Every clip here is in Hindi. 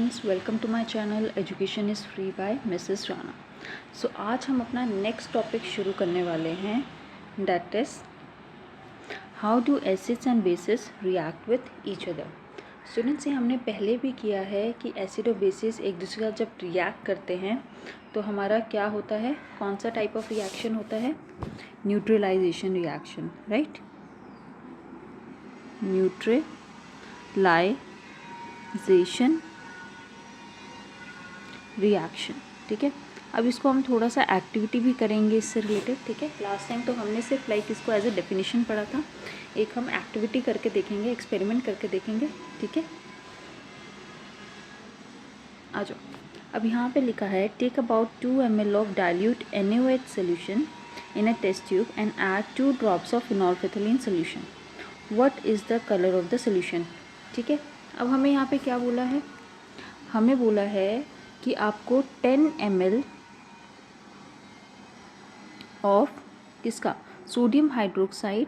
Students, welcome to my channel education is free by missus Rana. So आज हम अपना नेक्स्ट टॉपिक शुरू करने वाले हैं, that is how do acids and bases react with each other. Students, ये हमने पहले भी किया है कि एसिड और बेसिस एक दूसरे के साथ जब रिएक्ट करते हैं तो हमारा क्या होता है, कौन सा टाइप ऑफ रिएक्शन होता है, neutralization reaction, right, neutralization reaction. ठीक है, अब इसको हम थोड़ा सा एक्टिविटी भी करेंगे इससे रिलेटेड। ठीक है, लास्ट टाइम तो हमने सिर्फ इसको एज ए डेफिनेशन पढ़ा था, एक हम एक्टिविटी करके देखेंगे, एक्सपेरिमेंट करके देखेंगे। ठीक है, आ जाओ। अब यहाँ पे लिखा है, take about 2 ml of dilute NaOH solution in a test tube and add 2 drops of phenolphthalein solution. What is the colour of the solution. ठीक है, अब हमें यहाँ पे क्या बोला है, हमें बोला है कि आपको 10 ml ऑफ किसका, सोडियम हाइड्रोक्साइड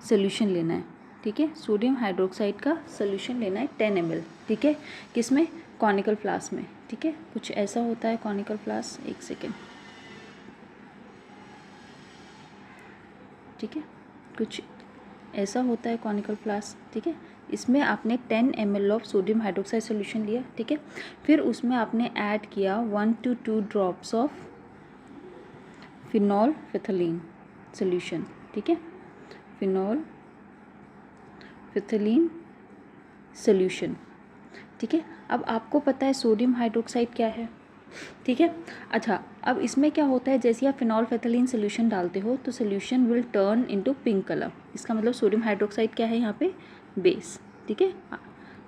सोल्यूशन लेना है। ठीक है, सोडियम हाइड्रोक्साइड का सोल्यूशन लेना है 10 ml। ठीक है, किसमें, कॉनिकल फ्लास्क में। ठीक है, कुछ ऐसा होता है कॉनिकल फ्लास्क, एक सेकेंड। ठीक है, कुछ ऐसा होता है कॉनिकल फ्लास्क। ठीक है, इसमें आपने 10 ml of sodium hydroxide solution लिया। ठीक है, फिर उसमें आपने ऐड किया 1 to 2 drops of phenolphthalein solution. ठीक है, फिनोल्फिथिलीन सोल्यूशन। ठीक है, अब आपको पता है सोडियम हाइड्रोक्साइड क्या है। ठीक है, अच्छा, अब इसमें क्या होता है, जैसे आप फिनोल्फिथिलीन सोल्यूशन डालते हो तो solution will turn into pink colour. इसका मतलब सोडियम हाइड्रोक्साइड क्या है यहाँ पे, बेस। ठीक है,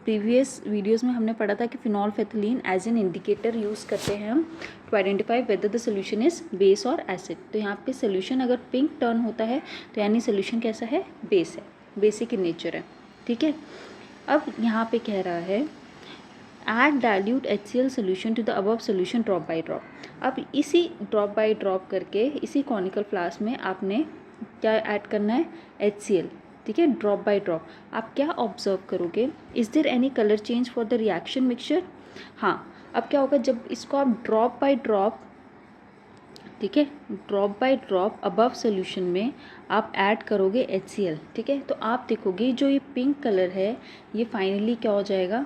प्रीवियस वीडियोस में हमने पढ़ा था कि phenolphthalein as an indicator use करते हैं हम to identify whether the solution is base और एसिड। तो यहाँ पे सोल्यूशन अगर पिंक टर्न होता है तो यानी सोल्यूशन कैसा है, बेस है, बेसिक इन नेचर है। ठीक है, अब यहाँ पे कह रहा है add dilute HCl solution to the above solution drop by drop. अब इसी ड्रॉप बाई ड्रॉप करके इसी कॉनिकल फ्लास्क में आपने क्या ऐड करना है, HCl। ठीक है, ड्रॉप बाई ड्रॉप। आप क्या ऑब्जर्व करोगे, is there any colour change for the reaction mixture. हाँ, अब क्या होगा, जब इसको आप ड्रॉप बाई ड्रॉप, ठीक है, drop by drop above solution में आप ऐड करोगे HCl। ठीक है, तो आप देखोगे जो ये पिंक कलर है ये फाइनली क्या हो जाएगा,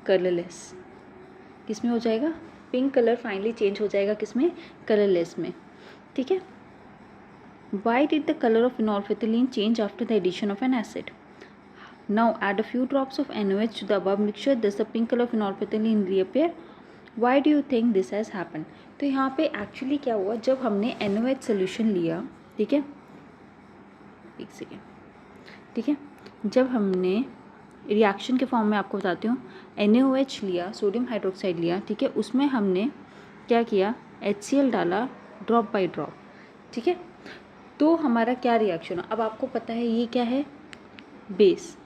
कलरलेस। किस में हो जाएगा, पिंक कलर फाइनली चेंज हो जाएगा, किस में, कलरलेस में। ठीक है, why did the colour of phenolphthalein change after the addition of an acid. Now add a few drops of NaOH to the above mixture, this the pink colour of phenolphthalein reappear. Why do you think this has happen. तो यहाँ पे एक्चुअली क्या हुआ, जब हमने NaOH सोल्यूशन लिया, ठीक है, एक सेकेंड, ठीक है, जब हमने रिएक्शन के फॉर्म में आपको बताती हूँ, NaOH लिया, सोडियम हाइड्रोक्साइड लिया, ठीक है, उसमें हमने क्या किया, HCl डाला ड्रॉप बाय ड्रॉप। ठीक है, तो हमारा क्या रिएक्शन हो, अब आपको पता है ये क्या है, बेस।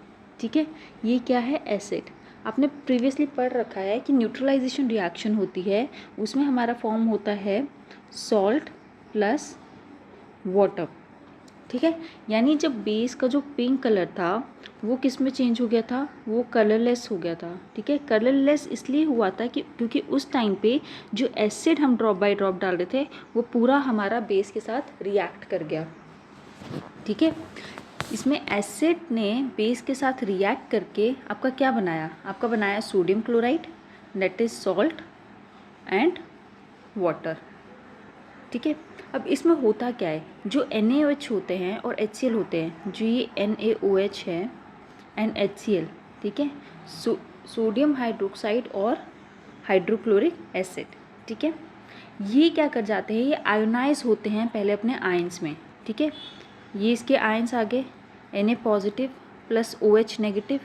ठीक है, ये क्या है, एसिड। आपने प्रीवियसली पढ़ रखा है कि न्यूट्रलाइजेशन रिएक्शन होती है, उसमें हमारा फॉर्म होता है सॉल्ट प्लस वाटर। ठीक है, यानी जब बेस का जो पिंक कलर था वो किस में चेंज हो गया था, वो कलरलेस हो गया था। ठीक है, कलरलेस इसलिए हुआ था कि क्योंकि उस टाइम पे जो एसिड हम ड्रॉप बाय ड्रॉप डाल रहे थे वो पूरा हमारा बेस के साथ रिएक्ट कर गया। ठीक है, इसमें एसिड ने बेस के साथ रिएक्ट करके आपका क्या बनाया, आपका बनाया sodium chloride, that is salt and water. ठीक है, अब इसमें होता क्या है, जो NaOH होते हैं और HCl होते हैं, जो ये NaOH है एंड HCl, ठीक है, सोडियम हाइड्रोक्साइड और हाइड्रोक्लोरिक एसिड। ठीक है, ये क्या कर जाते हैं, ये आयोनाइज होते हैं पहले अपने आयंस में। ठीक है, ये इसके आयंस आगे Na positive plus OH negative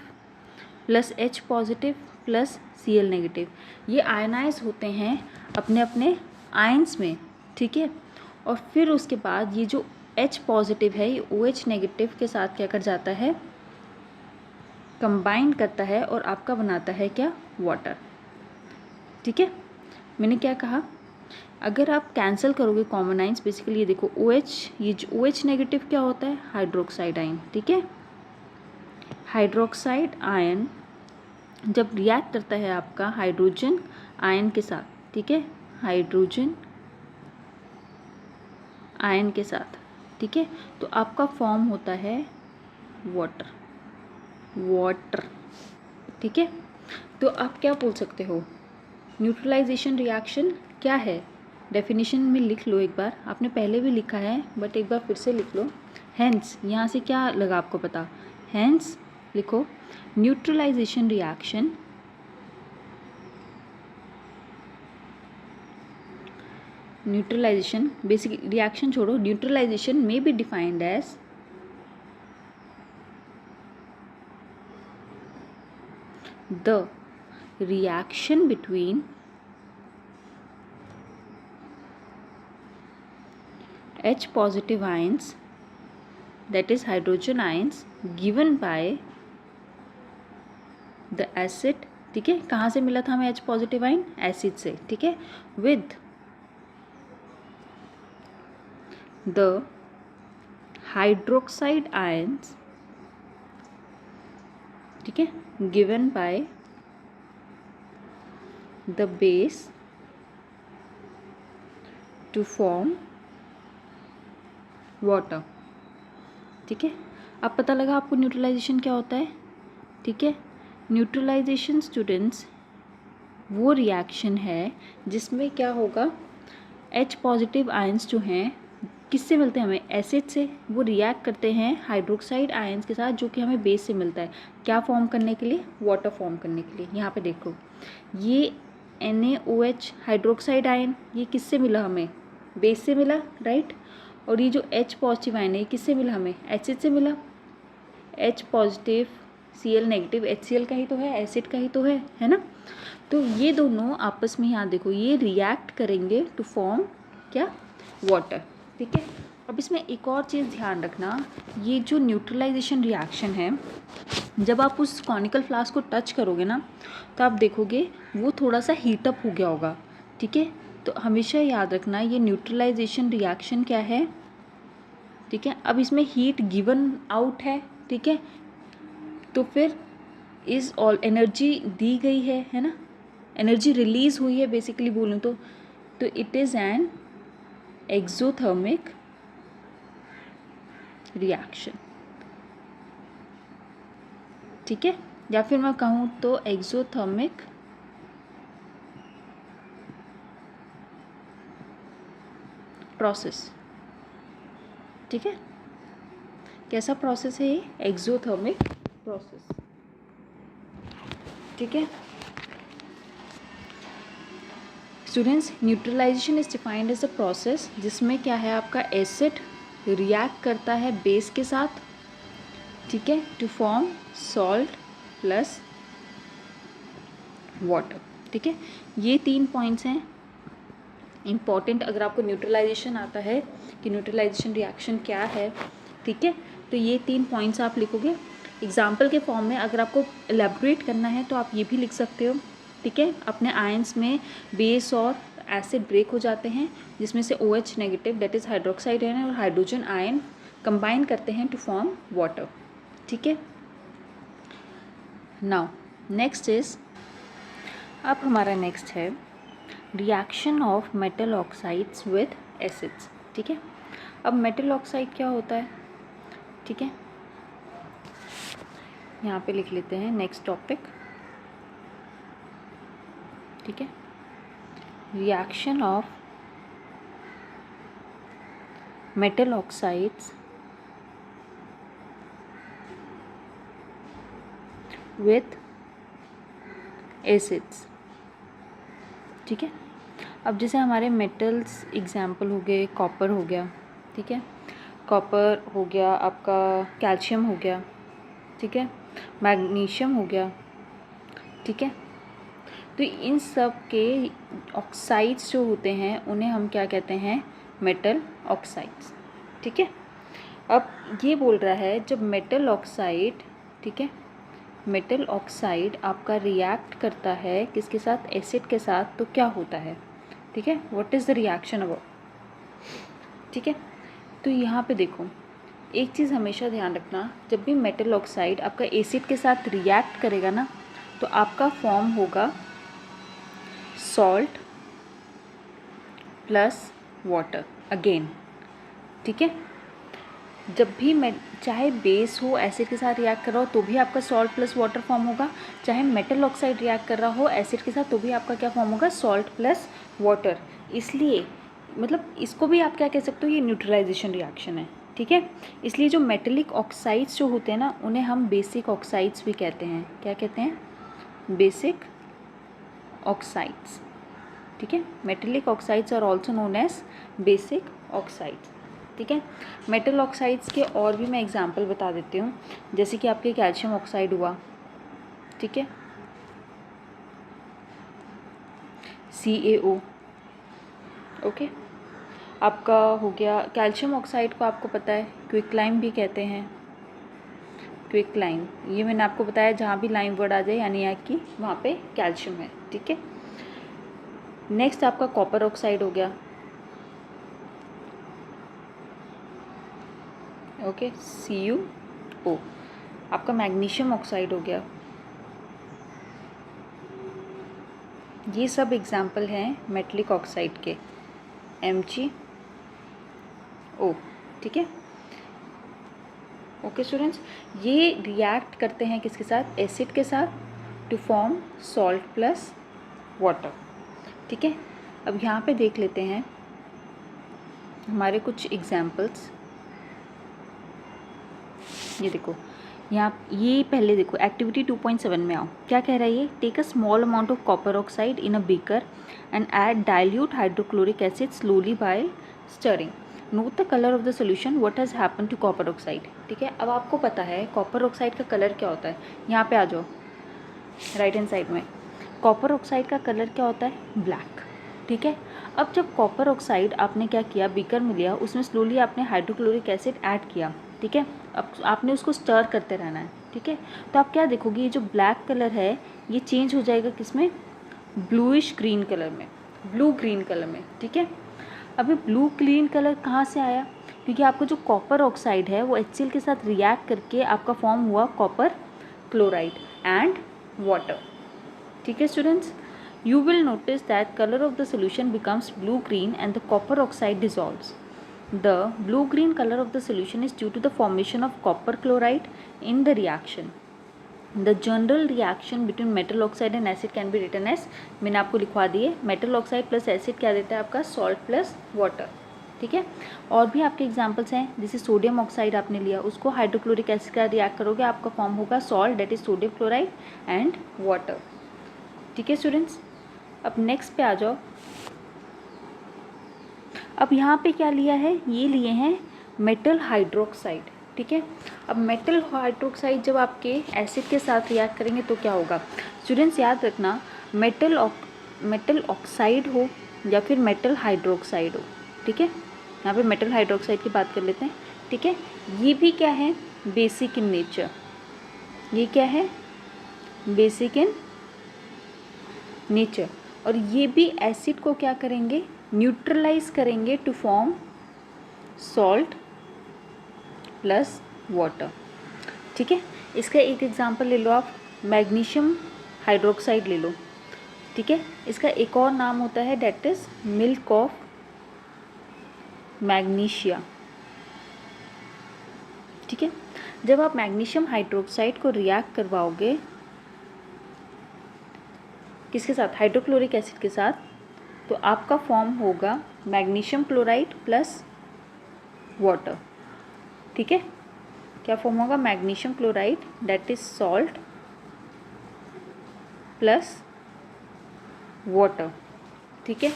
plus H positive plus Cl negative, ये आयोनाइज होते हैं अपने अपने आयंस में। ठीक है, और फिर उसके बाद ये जो H पॉजिटिव है ये OH नेगेटिव के साथ क्या कर जाता है, कंबाइन करता है और आपका बनाता है क्या, वाटर। ठीक है, मैंने क्या कहा, अगर आप कैंसिल करोगे कॉमन आयंस, बेसिकली ये देखो OH, ये जो OH नेगेटिव क्या होता है, हाइड्रोक्साइड आयन। ठीक है, हाइड्रोक्साइड आयन जब रिएक्ट करता है आपका हाइड्रोजन आयन के साथ, ठीक है, हाइड्रोजन आयन के साथ, ठीक है, तो आपका फॉर्म होता है वाटर, वाटर, ठीक है। तो आप क्या बोल सकते हो, न्यूट्रलाइजेशन रिएक्शन क्या है, डेफिनेशन में लिख लो एक बार, आपने पहले भी लिखा है बट एक बार फिर से लिख लो। हैंस, यहाँ से क्या लगा आपको पता, हैंस लिखो, neutralization reaction, neutralization basic reaction छोड़ो, न्यूट्रलाइजेशन में be defined as the reaction between H positive ions, that is hydrogen ions, given by the acid, ठीक है, कहाँ से मिला था हमें H positive ion, एसिड से, ठीक है, with the hydroxide ions, ठीक है, given by the base to form water, ठीक है। अब पता लगा आपको न्यूट्रलाइजेशन क्या होता है, ठीक है। न्यूट्रलाइजेशन स्टूडेंट्स वो रिएक्शन है जिसमें क्या होगा, H पॉजिटिव आयंस जो हैं किससे मिलते हैं हमें, एसिड से, वो रिएक्ट करते हैं हाइड्रोक्साइड आयंस के साथ जो कि हमें बेस से मिलता है, क्या फॉर्म करने के लिए, वाटर फॉर्म करने के लिए। यहाँ पे देखो ये NaOH हाइड्रोक्साइड आयन, ये किससे मिला हमें, बेस से मिला, राइट। और ये जो H पॉजिटिव आयन है किससे मिला हमें, एसिड से मिला, H positive Cl negative HCl का ही तो है, एसिड का ही तो है ना। तो ये दोनों आपस में, यहाँ देखो ये रिएक्ट करेंगे टू फॉर्म क्या, वाटर, ठीक है। अब इसमें एक और चीज़ ध्यान रखना, ये जो न्यूट्रलाइजेशन रिएक्शन है, जब आप उस कॉनिकल फ्लास्क को टच करोगे ना तो आप देखोगे वो थोड़ा सा हीटअप हो गया होगा, ठीक है। तो हमेशा याद रखना ये न्यूट्रलाइजेशन रिएक्शन क्या है, ठीक है। अब इसमें हीट गिवन आउट है, ठीक है, तो फिर इस ऑल एनर्जी दी गई है ना, एनर्जी रिलीज हुई है बेसिकली बोलूँ तो it is an exothermic reaction, ठीक है, या फिर मैं कहूँ तो एक्सोथर्मिक प्रोसेस, ठीक है। कैसा प्रोसेस है ये, एक्सोथर्मिक प्रोसेस, ठीक है। Students, neutralization is defined as a process जिसमें क्या है आपका एसिड रिएक्ट करता है बेस के साथ, ठीक है, to form salt plus water, ठीक है। ये 3 पॉइंट्स हैं इम्पॉर्टेंट अगर आपको न्यूट्रलाइजेशन आता है कि न्यूट्रलाइजेशन रिएक्शन क्या है, ठीक है। तो ये 3 पॉइंट्स आप लिखोगे एग्जाम्पल के फॉर्म में। अगर आपको एलेबोरेट करना है तो आप ये भी लिख सकते हो, ठीक है। अपने आयंस में बेस और एसिड ब्रेक हो जाते हैं जिसमें से OH negative that is hydroxide ion और हाइड्रोजन आयन कंबाइन करते हैं टू फॉर्म वाटर, ठीक है। नाउ नेक्स्ट इज, अब हमारा नेक्स्ट है reaction of metal oxides with acids, ठीक है। अब मेटल ऑक्साइड क्या होता है, ठीक है, यहाँ पे लिख लेते हैं नेक्स्ट टॉपिक, ठीक है। Reaction of metal oxides with acids, ठीक है। अब जैसे हमारे मेटल्स एग्जाम्पल हो गए, कॉपर हो गया, ठीक है, कॉपर हो गया आपका, कैल्शियम हो गया, ठीक है, मैग्नीशियम हो गया, ठीक है। तो इन सब के ऑक्साइड्स जो होते हैं उन्हें हम क्या कहते हैं, मेटल ऑक्साइड्स, ठीक है। अब ये बोल रहा है जब मेटल ऑक्साइड, ठीक है, मेटल ऑक्साइड आपका रिएक्ट करता है किसके साथ, एसिड के साथ, तो क्या होता है, ठीक है, what is the reaction about, ठीक है। तो यहाँ पे देखो एक चीज़ हमेशा ध्यान रखना, जब भी मेटल ऑक्साइड आपका एसिड के साथ रिएक्ट करेगा ना तो आपका फॉर्म होगा सॉल्ट प्लस वाटर अगेन, ठीक है। जब भी मैं चाहे बेस हो एसिड के साथ रिएक्ट कर रहा हो तो भी आपका सॉल्ट प्लस वाटर फॉर्म होगा, चाहे मेटल ऑक्साइड रिएक्ट कर रहा हो एसिड के साथ तो भी आपका क्या फॉर्म होगा, सॉल्ट प्लस वाटर। इसलिए मतलब इसको भी आप क्या कह सकते हो, ये न्यूट्रलाइजेशन रिएक्शन है, ठीक है। इसलिए जो मेटेलिक ऑक्साइड्स जो होते हैं ना उन्हें हम बेसिक ऑक्साइड्स भी कहते हैं। क्या कहते हैं, बेसिक ऑक्साइड्स, ठीक है। Metallic oxides are also known as basic oxides, ठीक है। मेटल ऑक्साइड्स के और भी मैं एग्जांपल बता देती हूँ, जैसे कि आपके कैल्शियम ऑक्साइड हुआ, ठीक है, CaO, ओके। आपका हो गया कैल्शियम ऑक्साइड को आपको पता है क्विकलाइम भी कहते हैं, क्विकलाइम, ये मैंने आपको बताया जहाँ भी लाइम वर्ड आ जाए यानी है कि वहाँ पे कैल्शियम है, ठीक है। नेक्स्ट आपका कॉपर ऑक्साइड हो गया, ओके, CuO। आपका मैग्नीशियम ऑक्साइड हो गया। ये सब एग्जाम्पल हैं मेटलिक ऑक्साइड के, MgO, ठीक है। ओके स्टूडेंट्स, ये रिएक्ट करते हैं किसके साथ, एसिड के साथ, to form salt plus water, ठीक है। अब यहाँ पे देख लेते हैं हमारे कुछ एग्जाम्पल्स। ये देखो यहाँ, ये पहले देखो एक्टिविटी 2.7 में आओ, क्या कह रहा है ये, take a small amount of copper oxide in a beaker and add dilute hydrochloric acid slowly by stirring, note the colour of the solution, what has happen to copper oxide, ठीक है। अब आपको पता है कॉपर ऑक्साइड का कलर क्या होता है, यहाँ पे आ जाओ राइट हैंड साइड में, कॉपर ऑक्साइड का कलर क्या होता है, ब्लैक, ठीक है। अब जब कॉपर ऑक्साइड आपने क्या किया, बीकर में लिया, उसमें स्लोली आपने हाइड्रोक्लोरिक एसिड ऐड किया, ठीक है। अब आपने उसको स्टर करते रहना है, ठीक है। तो आप क्या देखोगे, ये जो ब्लैक कलर है ये चेंज हो जाएगा किसमें, ब्लूइश ग्रीन कलर में, ब्लू ग्रीन कलर में, ठीक है। अब ये ब्लू ग्रीन कलर कहाँ से आया, क्योंकि आपका जो कॉपर ऑक्साइड है वो HCl के साथ रिएक्ट करके आपका फॉर्म हुआ कॉपर क्लोराइड एंड वाटर, ठीक है students. You will notice that color of the solution becomes blue-green and the copper oxide dissolves. The blue-green color of the solution is due to the formation of copper chloride in the reaction. The general reaction between metal oxide and acid can be written as, मैंने आपको लिखवा दिए, metal oxide plus acid क्या देता है आपका, salt plus water, ठीक है। और भी आपके एग्जाम्पल्स हैं, जैसे सोडियम ऑक्साइड आपने लिया, उसको हाइड्रोक्लोरिक एसिड का रिएक्ट करोगे, आपका फॉर्म होगा salt, that is sodium chloride and water, ठीक है स्टूडेंट्स। अब नेक्स्ट पे आ जाओ। अब यहाँ पे क्या लिया है, ये लिए हैं मेटल हाइड्रोक्साइड, ठीक है। अब मेटल हाइड्रोक्साइड जब आपके एसिड के साथ रिएक्ट करेंगे तो क्या होगा स्टूडेंट्स, याद रखना, मेटल ऑक्साइड हो या फिर मेटल हाइड्रोक्साइड हो, ठीक है। यहाँ पे मेटल हाइड्रोक्साइड की बात कर लेते हैं, ठीक है। ये भी क्या है, बेसिक इन नेचर, ये क्या है, बेसिक इन नेचर, और ये भी एसिड को क्या करेंगे, न्यूट्रलाइज करेंगे to form salt plus water, ठीक है। इसका एक एग्जांपल ले लो आप, मैग्नीशियम हाइड्रोक्साइड ले लो, ठीक है। इसका एक और नाम होता है that is milk of magnesia, ठीक है। जब आप मैग्नीशियम हाइड्रोक्साइड को रिएक्ट करवाओगे किसके साथ, हाइड्रोक्लोरिक एसिड के साथ, तो आपका फॉर्म होगा मैग्नीशियम क्लोराइड प्लस वाटर, ठीक है। क्या फॉर्म होगा, magnesium chloride that is salt plus water, ठीक है।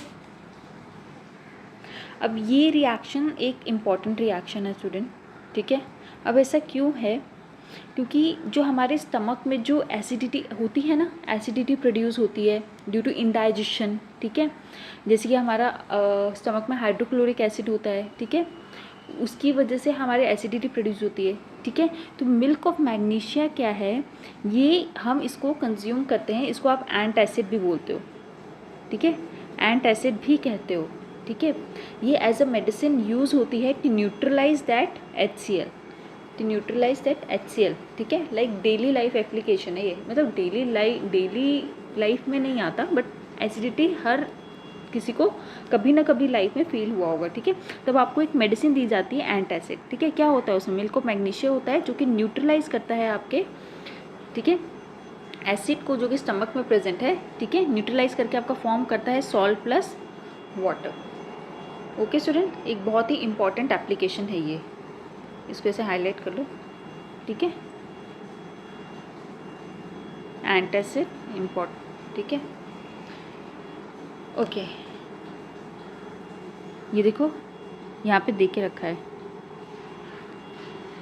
अब ये रिएक्शन एक इम्पॉर्टेंट रिएक्शन है स्टूडेंट, ठीक है। अब ऐसा क्यों है, क्योंकि जो हमारे स्टमक में जो एसिडिटी होती है ना, एसिडिटी प्रोड्यूस होती है ड्यू टू इंडाइजेशन, ठीक है। जैसे कि हमारा स्टमक में हाइड्रोक्लोरिक एसिड होता है, ठीक है, उसकी वजह से हमारे एसिडिटी प्रोड्यूस होती है, ठीक है। तो मिल्क ऑफ मैग्नीशिया क्या है, ये हम इसको कंज्यूम करते हैं, इसको आप एंट एसिड भी बोलते हो, ठीक है, एंट एसिड भी कहते हो, ठीक है। ये एज अ मेडिसिन यूज़ होती है to neutralize that HCl, to neutralize that HCl, ठीक है। लाइक डेली लाइफ एप्लीकेशन है ये, मतलब डेली लाइफ में नहीं आता, बट एसिडिटी हर किसी को कभी ना कभी लाइफ में फील हुआ होगा, ठीक है। तब आपको एक मेडिसिन दी जाती है एंटासिड, ठीक है। क्या होता है उसमें, मिल्क ऑफ मैग्नीशिया होता है जो कि न्यूट्रलाइज करता है आपके, ठीक है, एसिड को जो कि स्टमक में प्रेजेंट है, ठीक है, न्यूट्रलाइज करके आपका फॉर्म करता है salt plus water. Okay student, एक बहुत ही इंपॉर्टेंट एप्लीकेशन है ये, इसको ऐसे हाईलाइट कर लो, ठीक है। एंटासिड इम्पॉर्टेंट, ठीक है। ओके, ये देखो यहाँ पे दे के रखा है,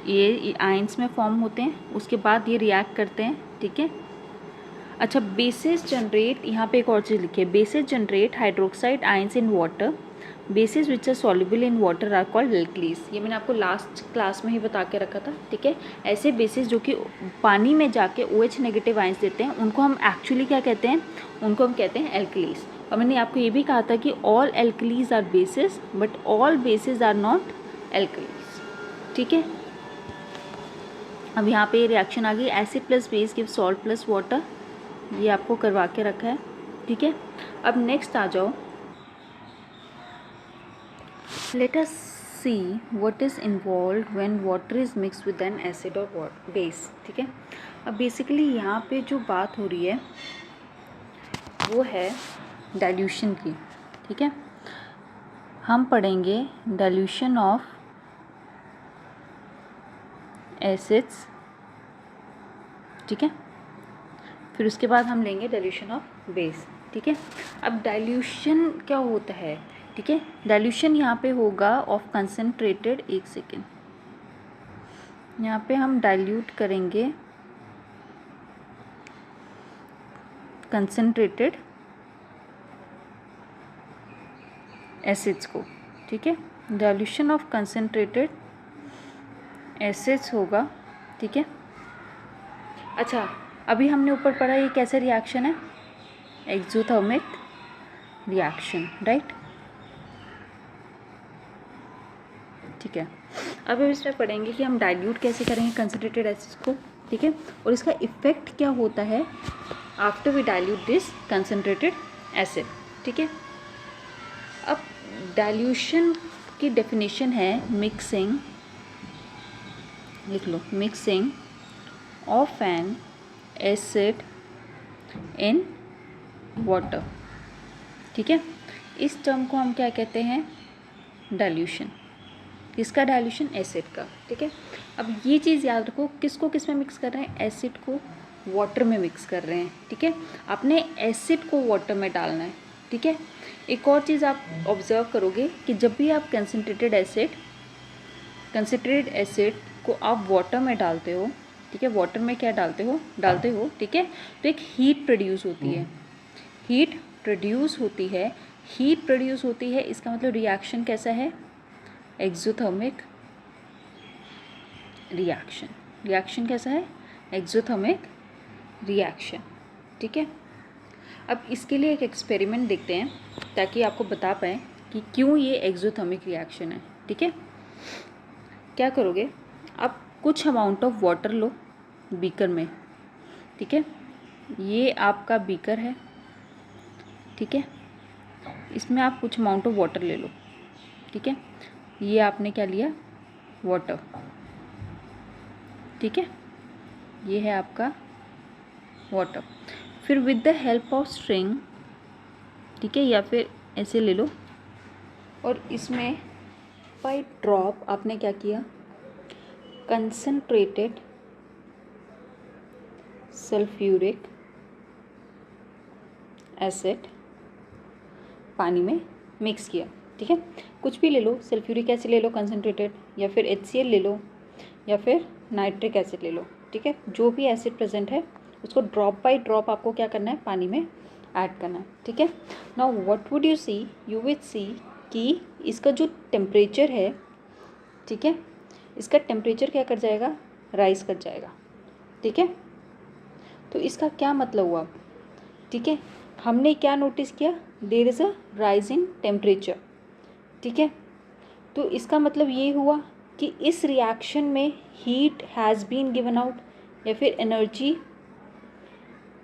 ये आयंस में फॉर्म होते हैं, उसके बाद ये रिएक्ट करते हैं, ठीक है। अच्छा, बेसिस जनरेट, यहाँ पे एक और चीज़ लिखी है, bases generate hydroxide ions in water, bases which are soluble in water are called alkalis. ये मैंने आपको लास्ट क्लास में ही बता के रखा था, ठीक है। ऐसे बेसिस जो कि पानी में जाके OH नेगेटिव आयंस देते हैं, उनको हम एक्चुअली क्या कहते हैं, उनको हम कहते हैं एल्कलीज। और मैंने आपको ये भी कहा था कि all alkalis are bases but all bases are not alkalis, ठीक है। अब यहाँ पे रिएक्शन आ गई, acid plus base give salt plus water, ये आपको करवा के रखा है, ठीक है। अब नेक्स्ट आ जाओ, late us see what is involved when water is mix with an acid और बेस, ठीक है। अब बेसिकली यहाँ पे जो बात हो रही है वो है डाइल्यूशन की, ठीक है। हम पढ़ेंगे डाइल्यूशन ऑफ एसिड्स, ठीक है, फिर उसके बाद हम लेंगे डाइल्यूशन ऑफ बेस, ठीक है। अब डाइल्यूशन क्या होता है, ठीक है। डाइल्यूशन यहाँ पे होगा ऑफ कंसनट्रेटेड, एक सेकेंड, यहाँ पे हम डाइल्यूट करेंगे कंसनट्रेटेड एसिड्स को, ठीक है। डाइल्यूशन ऑफ कंसनट्रेटेड एसिड्स होगा, ठीक है। अच्छा, अभी हमने ऊपर पढ़ा ये कैसे रिएक्शन है, एक्सोथर्मिक रिएक्शन, राइट, ठीक है। अब हम इसमें पढ़ेंगे कि हम डाइल्यूट कैसे करेंगे कंसनट्रेटेड एसिड्स को, ठीक है, और इसका इफेक्ट क्या होता है after we dilute this concentrated acid, ठीक है। अब डाइल्यूशन की डेफिनेशन है मिक्सिंग, लिख लो, mixing of an acid in water, ठीक है। इस टर्म को हम क्या कहते हैं, डाइल्यूशन। किसका डाइल्यूशन, एसिड का, ठीक है। अब ये चीज़ याद रखो, किसको किस में मिक्स कर रहे हैं, एसिड को वाटर में मिक्स कर रहे हैं, ठीक है। आपने एसिड को वाटर में डालना है, ठीक है। एक और चीज़ आप ऑब्जर्व करोगे कि जब भी आप कंसनट्रेटेड एसिड को आप वाटर में डालते हो, ठीक है, वाटर में क्या डालते हो, ठीक है, तो एक हीट प्रोड्यूस होती है, हीट प्रोड्यूस होती है, इसका मतलब रिएक्शन कैसा है, एक्सोथर्मिक रिएक्शन। रिएक्शन कैसा है, एक्सोथर्मिक रिएक्शन, ठीक है। अब इसके लिए एक एक्सपेरिमेंट देखते हैं ताकि आपको बता पाएँ कि क्यों ये एक्सोथर्मिक रिएक्शन है, ठीक है। क्या करोगे, आप कुछ amount of water low beaker में, ठीक है, ये आपका बीकर है, ठीक है, इसमें आप कुछ अमाउंट ऑफ वाटर ले लो, ठीक है, ये आपने क्या लिया, वाटर, ठीक है, ये है आपका वाटर। फिर with the help of string, ठीक है, या फिर ऐसे ले लो, और इसमें बाय ड्रॉप आपने क्या किया, कंसनट्रेटेड सल्फ्यूरिक एसिड पानी में मिक्स किया, ठीक है। कुछ भी ले लो, सल्फ्यूरिक एसिड ले लो कंसनट्रेटेड, या फिर HCl ले लो, या फिर नाइट्रिक एसिड ले लो, ठीक है। जो भी एसिड प्रेजेंट है उसको ड्रॉप बाय ड्रॉप आपको क्या करना है, पानी में ऐड करना है, ठीक है। Now what would you see, you will see कि इसका जो टेम्परेचर है, ठीक है, इसका टेम्परेचर क्या कर जाएगा, राइज कर जाएगा, ठीक है। तो इसका क्या मतलब हुआ, ठीक है, हमने क्या नोटिस किया, there is a rise in temperature, ठीक है। तो इसका मतलब ये हुआ कि इस रिएक्शन में heat has been given out या फिर energy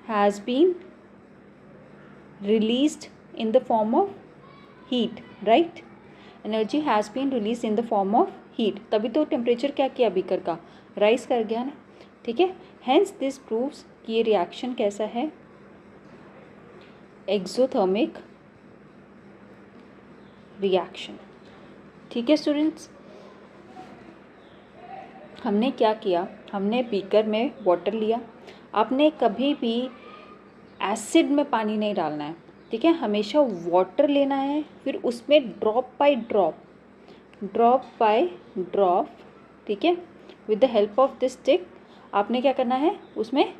has been released in the form of heat, right. Energy has been release in the form of heat, तभी तो टेम्परेचर क्या किया बीकर का, राइज कर गया ना, ठीक है। हेंस दिस प्रूव्स कि ये रिएक्शन कैसा है, एक्सोथर्मिक रिएक्शन, ठीक है स्टूडेंट्स। हमने क्या किया, हमने बीकर में वाटर लिया। आपने कभी भी एसिड में पानी नहीं डालना है, ठीक है, हमेशा वाटर लेना है, फिर उसमें ड्रॉप बाय ड्रॉप, ठीक है, with the help of this stick आपने क्या करना है, उसमें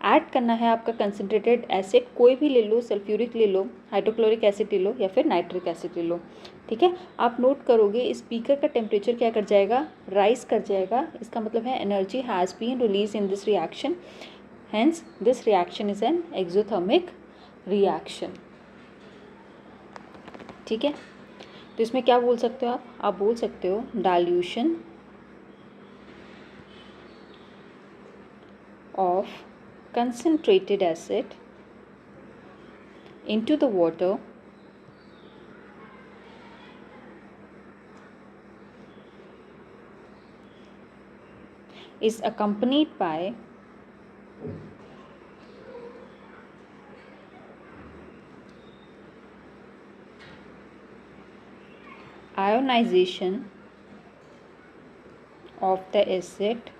ऐड करना है आपका कंसनट्रेटेड एसिड, कोई भी ले लो, सल्फ्यूरिक ले लो, हाइड्रोक्लोरिक एसिड ले लो या फिर नाइट्रिक एसिड ले लो, ठीक है। आप नोट करोगे इस बीकर का टेम्परेचर क्या कर जाएगा, राइज कर जाएगा। इसका मतलब है energy has been release in this reaction, hence this reaction is an exothermic reaction, ठीक है। तो इसमें क्या बोल सकते हो आप बोल सकते हो dilution of concentrated acid into the water is accompanied by ionization of the acid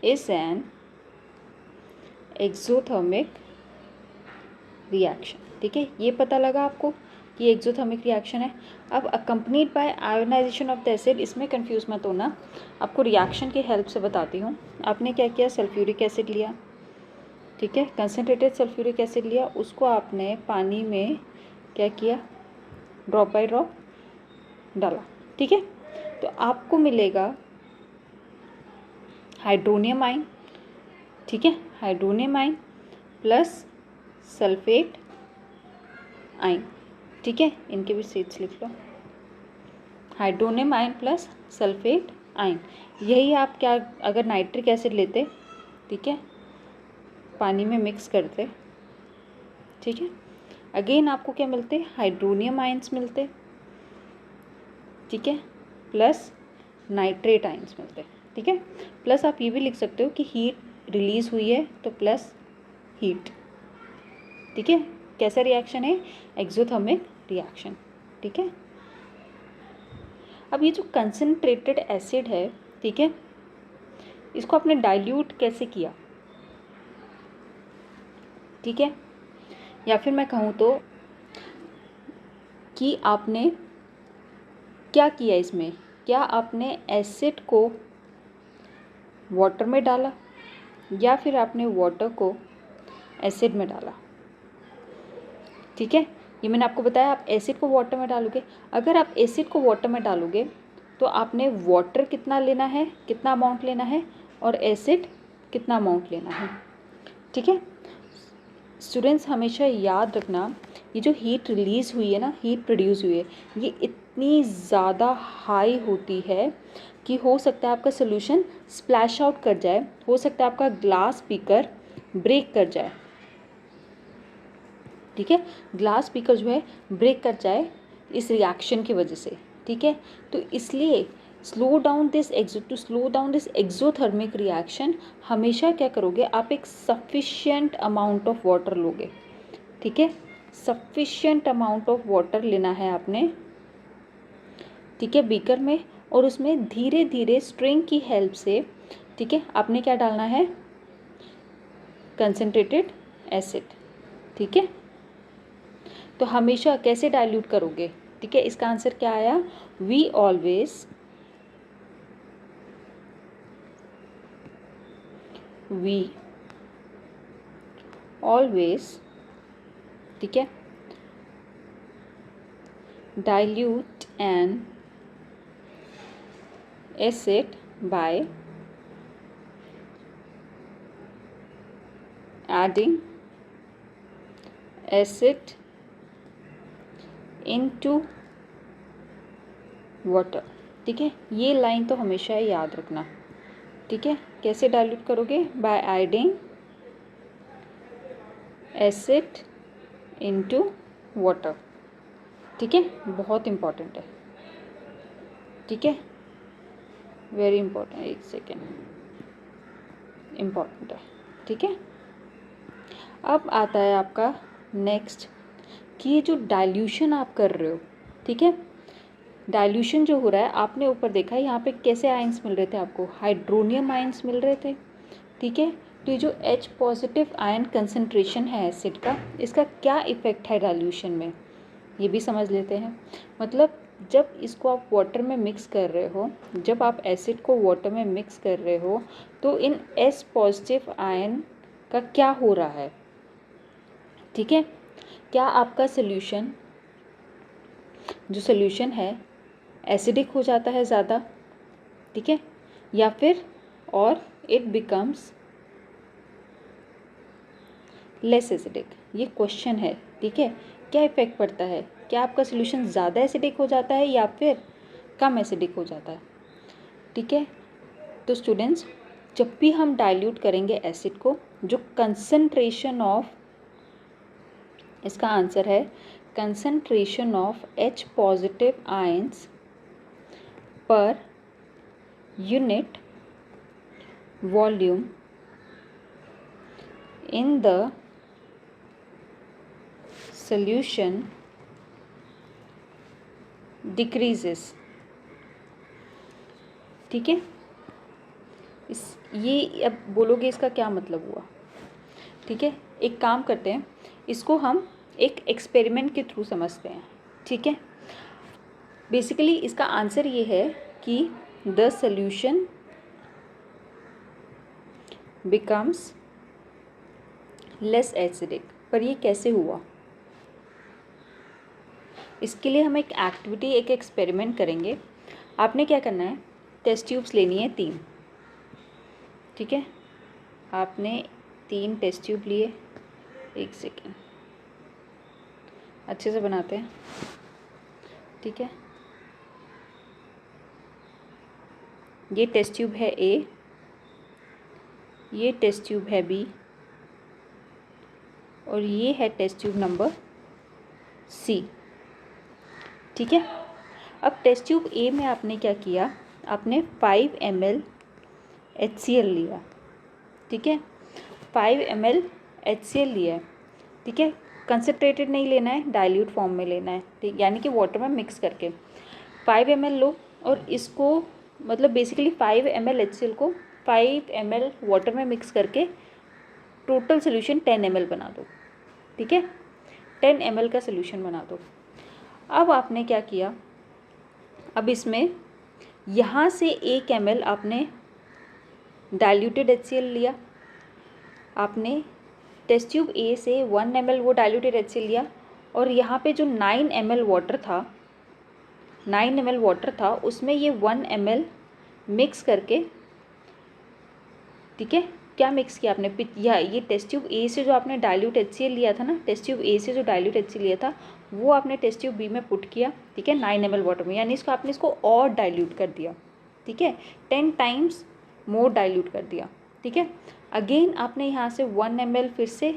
is an exothermic reaction, ठीक है। ये पता लगा आपको कि एक्सोथर्मिक रिएक्शन है। अब accompanied by ionization of the acid, इसमें कंफ्यूज मत होना, आपको रिएक्शन की हेल्प से बताती हूँ। आपने क्या किया, सल्फ्यूरिक एसिड लिया, ठीक है, कंसनट्रेटेड सल्फ्यूरिक एसिड लिया, उसको आपने पानी में क्या किया, ड्रॉप बाय ड्रॉप डाला, ठीक है। तो आपको मिलेगा हाइड्रोनियम आयन, ठीक है, hydronium ion plus sulphate ion, ठीक है, इनके भी शेड्स लिख लो, hydronium ion plus sulphate ion. यही आप क्या, अगर नाइट्रिक एसिड लेते, ठीक है, पानी में मिक्स करते, ठीक है, अगेन आपको क्या मिलते, हाइड्रोनियम आयन्स मिलते, ठीक है, प्लस नाइट्रेट आयन्स मिलते, ठीक है। प्लस आप ये भी लिख सकते हो कि हीट रिलीज हुई है तो प्लस हीट, ठीक है। कैसा रिएक्शन है, एक्सोथर्मिक रिएक्शन, ठीक है। अब ये जो कंसनट्रेटेड एसिड है, ठीक है, इसको आपने डाइल्यूट कैसे किया, ठीक है, या फिर मैं कहूँ तो कि आपने क्या किया इसमें, क्या आपने एसिड को वाटर में डाला या फिर आपने वाटर को एसिड में डाला, ठीक है। ये मैंने आपको बताया, आप एसिड को वाटर में डालोगे। अगर आप एसिड को वाटर में डालोगे तो आपने वाटर कितना लेना है, कितना अमाउंट लेना है, और एसिड कितना अमाउंट लेना है, ठीक है। स्टूडेंट्स हमेशा याद रखना, ये जो हीट रिलीज़ हुई है ना, हीट प्रोड्यूस हुई है, ये इतनी ज़्यादा हाई होती है कि हो सकता है आपका सोल्यूशन स्प्लैश आउट कर जाए, हो सकता है आपका ग्लास बीकर ब्रेक कर जाए, ठीक है, ग्लास बीकर जो है ब्रेक कर जाए इस रिएक्शन की वजह से, ठीक है। तो इसलिए slow down this exothermic reaction, हमेशा क्या करोगे आप, एक सफिशिएंट अमाउंट ऑफ वाटर लोगे, ठीक है, सफिशिएंट अमाउंट ऑफ वाटर लेना है आपने, ठीक है, बीकर में, और उसमें धीरे धीरे स्ट्रिंग की हेल्प से, ठीक है, आपने क्या डालना है, कंसनट्रेटेड एसिड, ठीक है। तो हमेशा कैसे डाइल्यूट करोगे, ठीक है, इसका आंसर क्या आया, वी ऑलवेज, ठीक है, dilute an acid by adding acid into water. ठीक है, ये लाइन तो हमेशा याद रखना। ठीक है, कैसे डाइल्यूट करोगे? By adding acid into water. ठीक है, बहुत इम्पॉर्टेंट है। ठीक है, वेरी इम्पॉर्टेंट, एक सेकेंड, इम्पॉर्टेंट है। ठीक है, अब आता है आपका नेक्स्ट कि ये जो डाइल्यूशन आप कर रहे हो, ठीक है, डाइल्यूशन जो हो रहा है, आपने ऊपर देखा है यहाँ पे कैसे आयंस मिल रहे थे आपको? हाइड्रोनियम आयंस मिल रहे थे। ठीक है, तो ये जो H पॉजिटिव आयन कंसंट्रेशन है एसिड का, इसका क्या इफ़ेक्ट है डाइल्यूशन में, ये भी समझ लेते हैं। मतलब जब इसको आप वाटर में मिक्स कर रहे हो, जब आप एसिड को वाटर में मिक्स कर रहे हो, तो इन H पॉजिटिव आयन का क्या हो रहा है? ठीक है, क्या आपका सोल्यूशन, जो सोल्यूशन है, एसिडिक हो जाता है ज़्यादा? ठीक है, या फिर और इट बिकम्स लेस एसिडिक? ये क्वेश्चन है। ठीक है, क्या इफ़ेक्ट पड़ता है? क्या आपका सोल्यूशन ज़्यादा एसिडिक हो जाता है या फिर कम एसिडिक हो जाता है? ठीक है, तो स्टूडेंट्स, जब भी हम डाइल्यूट करेंगे एसिड को, जो कंसंट्रेशन ऑफ, इसका आंसर है concentration of H positive ions per unit volume in the solution decreases। ठीक है, ये अब बोलोगे इसका क्या मतलब हुआ? ठीक है, एक काम करते हैं, इसको हम एक एक्सपेरिमेंट के थ्रू समझते हैं। ठीक है, बेसिकली इसका आंसर ये है कि the solution becomes less acidic. पर ये कैसे हुआ? इसके लिए हम एक एक्टिविटी, एक एक्सपेरिमेंट करेंगे। आपने क्या करना है, टेस्ट ट्यूब्स लेनी है 3। ठीक है, आपने 3 टेस्ट ट्यूब लिए। एक सेकेंड, अच्छे से बनाते हैं। ठीक है, ये टेस्ट ट्यूब है A, ये टेस्ट ट्यूब है B, और ये है टेस्ट ट्यूब नंबर C। ठीक है, अब टेस्ट ट्यूब A में आपने क्या किया, आपने 5 ml HCl लिया। ठीक है, 5 ml HCl लिया है। ठीक है, कंसनट्रेटेड नहीं लेना है, डाइल्यूट फॉर्म में लेना है। ठीक, यानी कि वाटर में मिक्स करके 5 ml लो, और इसको मतलब बेसिकली 5 ml HCl को 5 ml वाटर में मिक्स करके टोटल सोल्यूशन 10 ml बना दो। ठीक है, 10 ml का सोल्यूशन बना दो। अब आपने क्या किया, अब इसमें यहाँ से 1 ml आपने डाइल्यूटेड HCl लिया, आपने टेस्ट ट्यूब A से 1 ml वो डाइल्यूटेड HCl लिया, और यहाँ पे जो 9 ml वाटर था, 9 ml वाटर था, उसमें ये 1 ml मिक्स करके, ठीक है, क्या मिक्स किया आपने, ये टेस्ट ट्यूब A से जो आपने डाइल्यूट HCl लिया था ना, टेस्ट ट्यूब A से जो डाइल्यूट HCl लिया था, वो आपने टेस्ट ट्यूब B में पुट किया। ठीक है, 9 ml वाटर में, यानी इसको आपने इसको और डाइल्यूट कर दिया। ठीक है, 10 टाइम्स मोर डाइल्यूट कर दिया। ठीक है, अगेन आपने यहाँ से 1 ml फिर से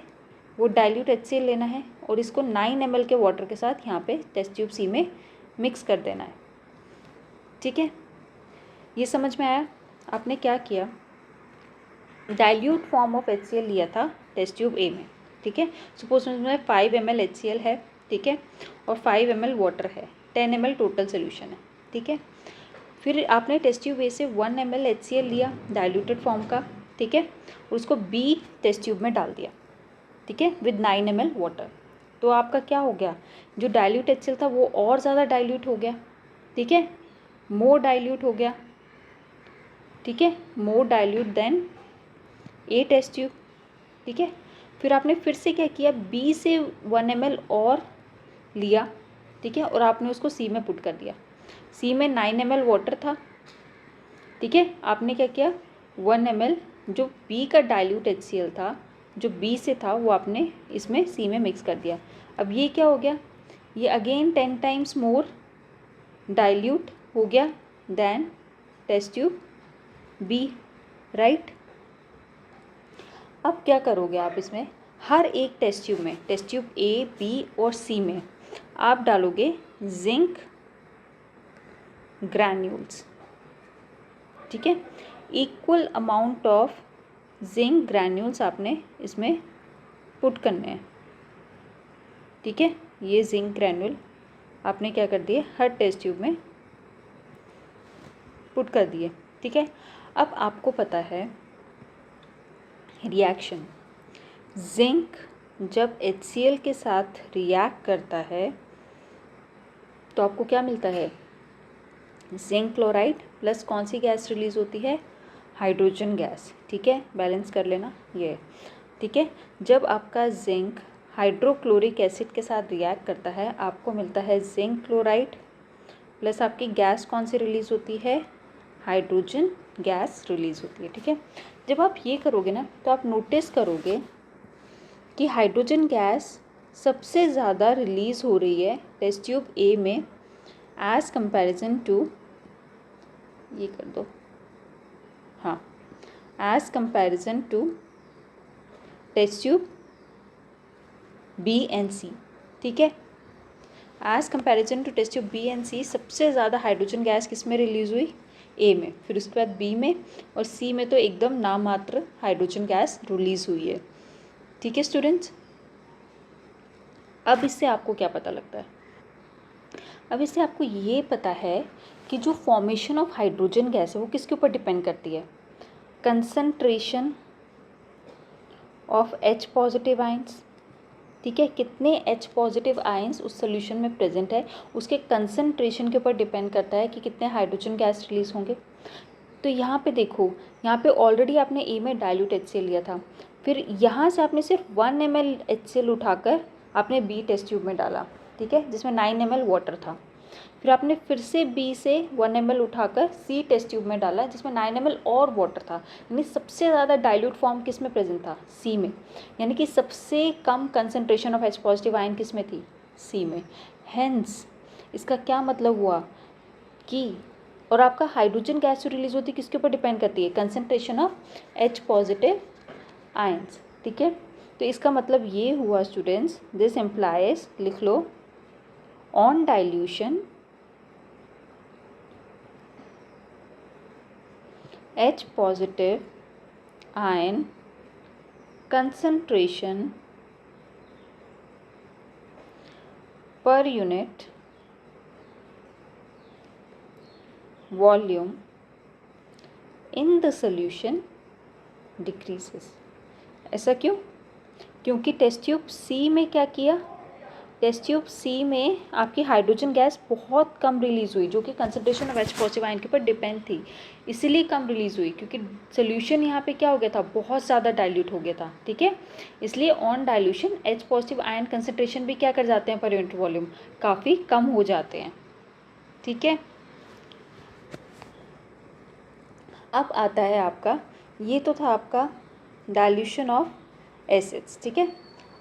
वो डाइल्यूट HCl लेना है, और इसको 9 ml के वाटर के साथ यहाँ पे टेस्ट ट्यूब C में मिक्स कर देना है। ठीक है, ये समझ में आया? आपने क्या किया, डाइल्यूट फॉर्म ऑफ HCl लिया था टेस्ट ट्यूब A में। ठीक है, सपोज उसमें 5 ml HCl है। ठीक है, और 5 ml वाटर है, 10 ml टोटल सोल्यूशन है। ठीक है, फिर आपने टेस्ट ट्यूब A से 1 ml HCl लिया डाइल्यूटेड फॉर्म का। ठीक है, और उसको B टेस्ट ट्यूब में डाल दिया। ठीक है, विद 9 ml वाटर। तो आपका क्या हो गया, जो डाइल्यूट HCl था वो और ज़्यादा डाइल्यूट हो गया। ठीक है, मोर डाइल्यूट हो गया। ठीक है, more dilute then A test tube. ठीक है, फिर आपने फिर से क्या किया, B से 1 ml और लिया। ठीक है, और आपने उसको C में पुट कर दिया। C में 9 ml वाटर था। ठीक है, आपने क्या किया, 1 ml जो B का डाइल्यूट HCl था, जो B से था, वो आपने इसमें C में मिक्स कर दिया। अब ये क्या हो गया, ये अगेन 10 टाइम्स मोर डाइल्यूट हो गया, then test tube B, right. अब क्या करोगे आप इसमें, हर एक टेस्ट ट्यूब में, टेस्ट ट्यूब ए, बी और सी में आप डालोगे जिंक ग्रैन्यूल्स, ठीक है। Equal amount of zinc granules आपने इसमें पुट करने हैं, ठीक है। ये जिंक ग्रैन्यूल आपने क्या कर दिए, हर टेस्ट ट्यूब में पुट कर दिए, ठीक है। अब आपको पता है रिएक्शन, जिंक जब HCl के साथ रिएक्ट करता है तो आपको क्या मिलता है, जिंक क्लोराइड प्लस कौन सी गैस रिलीज़ होती है, हाइड्रोजन गैस, ठीक है। बैलेंस कर लेना ये, ठीक है। जब आपका जिंक हाइड्रोक्लोरिक एसिड के साथ रिएक्ट करता है आपको मिलता है जिंक क्लोराइड प्लस आपकी गैस कौन सी रिलीज़ होती है, हाइड्रोजन गैस रिलीज़ होती है, ठीक है। जब आप ये करोगे ना तो आप नोटिस करोगे कि हाइड्रोजन गैस सबसे ज़्यादा रिलीज़ हो रही है टेस्ट ट्यूब ए में एज़ कंपैरिजन टू, ये कर दो, हाँ, as comparison to test tube B and C, ठीक है। As comparison to test tube B and C सबसे ज़्यादा हाइड्रोजन गैस किस में रिलीज़ हुई, ए में, फिर उसके बाद बी में, और सी में तो एकदम नाममात्र हाइड्रोजन गैस रिलीज़ हुई है, ठीक है स्टूडेंट्स। अब इससे आपको क्या पता लगता है, अब इससे आपको ये पता है कि जो फॉर्मेशन ऑफ हाइड्रोजन गैस है वो किसके ऊपर डिपेंड करती है, concentration of H positive ions, ठीक है। कितने H पॉजिटिव आयंस उस सोल्यूशन में प्रेजेंट है उसके कंसंट्रेशन के ऊपर डिपेंड करता है कि कितने हाइड्रोजन गैस रिलीज़ होंगे। तो यहाँ पे देखो, यहाँ पे ऑलरेडी आपने ए में डाइल्यूट HCl लिया था, फिर यहाँ से आपने सिर्फ 1 ml HCl उठाकर आपने बी टेस्ट ट्यूब में डाला, ठीक है, जिसमें 9 ml वाटर था। फिर आपने फिर से बी से 1 ml उठाकर सी टेस्ट ट्यूब में डाला जिसमें 9 ml और वाटर था, यानी सबसे ज़्यादा डाइल्यूट फॉर्म किस में प्रेजेंट था, सी में, यानी कि सबसे कम concentration of H positive ion किस में थी, सी में। हेंस इसका क्या मतलब हुआ कि, और आपका हाइड्रोजन गैस जो रिलीज होती है किसके ऊपर डिपेंड करती है, concentration of H positive ions, ठीक है। तो इसका मतलब ये हुआ स्टूडेंट्स, दिस एम्प्लाइज, लिख लो, on dilution H positive ion concentration per unit volume in the solution decreases। ऐसा क्यों, क्योंकि टेस्ट ट्यूब सी में क्या किया, टेस्ट ट्यूब सी में आपकी हाइड्रोजन गैस बहुत कम रिलीज़ हुई जो कि concentration of H positive ion के ऊपर डिपेंड थी, इसीलिए कम रिलीज़ हुई क्योंकि सोल्यूशन यहाँ पे क्या हो गया था, बहुत ज़्यादा डाइल्यूट हो गया था, ठीक है। इसलिए on dilution H positive ion concentration भी क्या कर जाते हैं, पर यूनिट वॉल्यूम काफ़ी कम हो जाते हैं, ठीक है। अब आता है आपका, ये तो था आपका डाइल्यूशन ऑफ एसिड्स, ठीक है।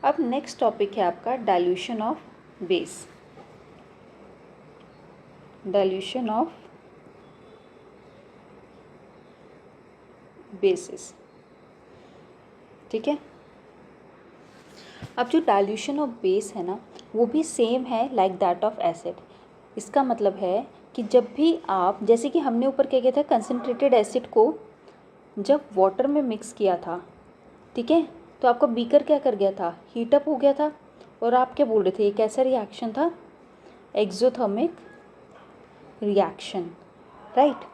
अब नेक्स्ट टॉपिक है आपका dilution of base, dilution of basis, ठीक है। अब जो डाइल्यूशन ऑफ बेस है ना वो भी सेम है लाइक दैट ऑफ एसिड। इसका मतलब है कि जब भी आप, जैसे कि हमने ऊपर क्या किया था, कंसनट्रेटेड एसिड को जब वाटर में मिक्स किया था, ठीक है, तो आपका बीकर क्या कर गया था, हीटअप हो गया था, और आप क्या बोल रहे थे, ये कैसा रिएक्शन था, एक्सोथर्मिक रिएक्शन, राइट।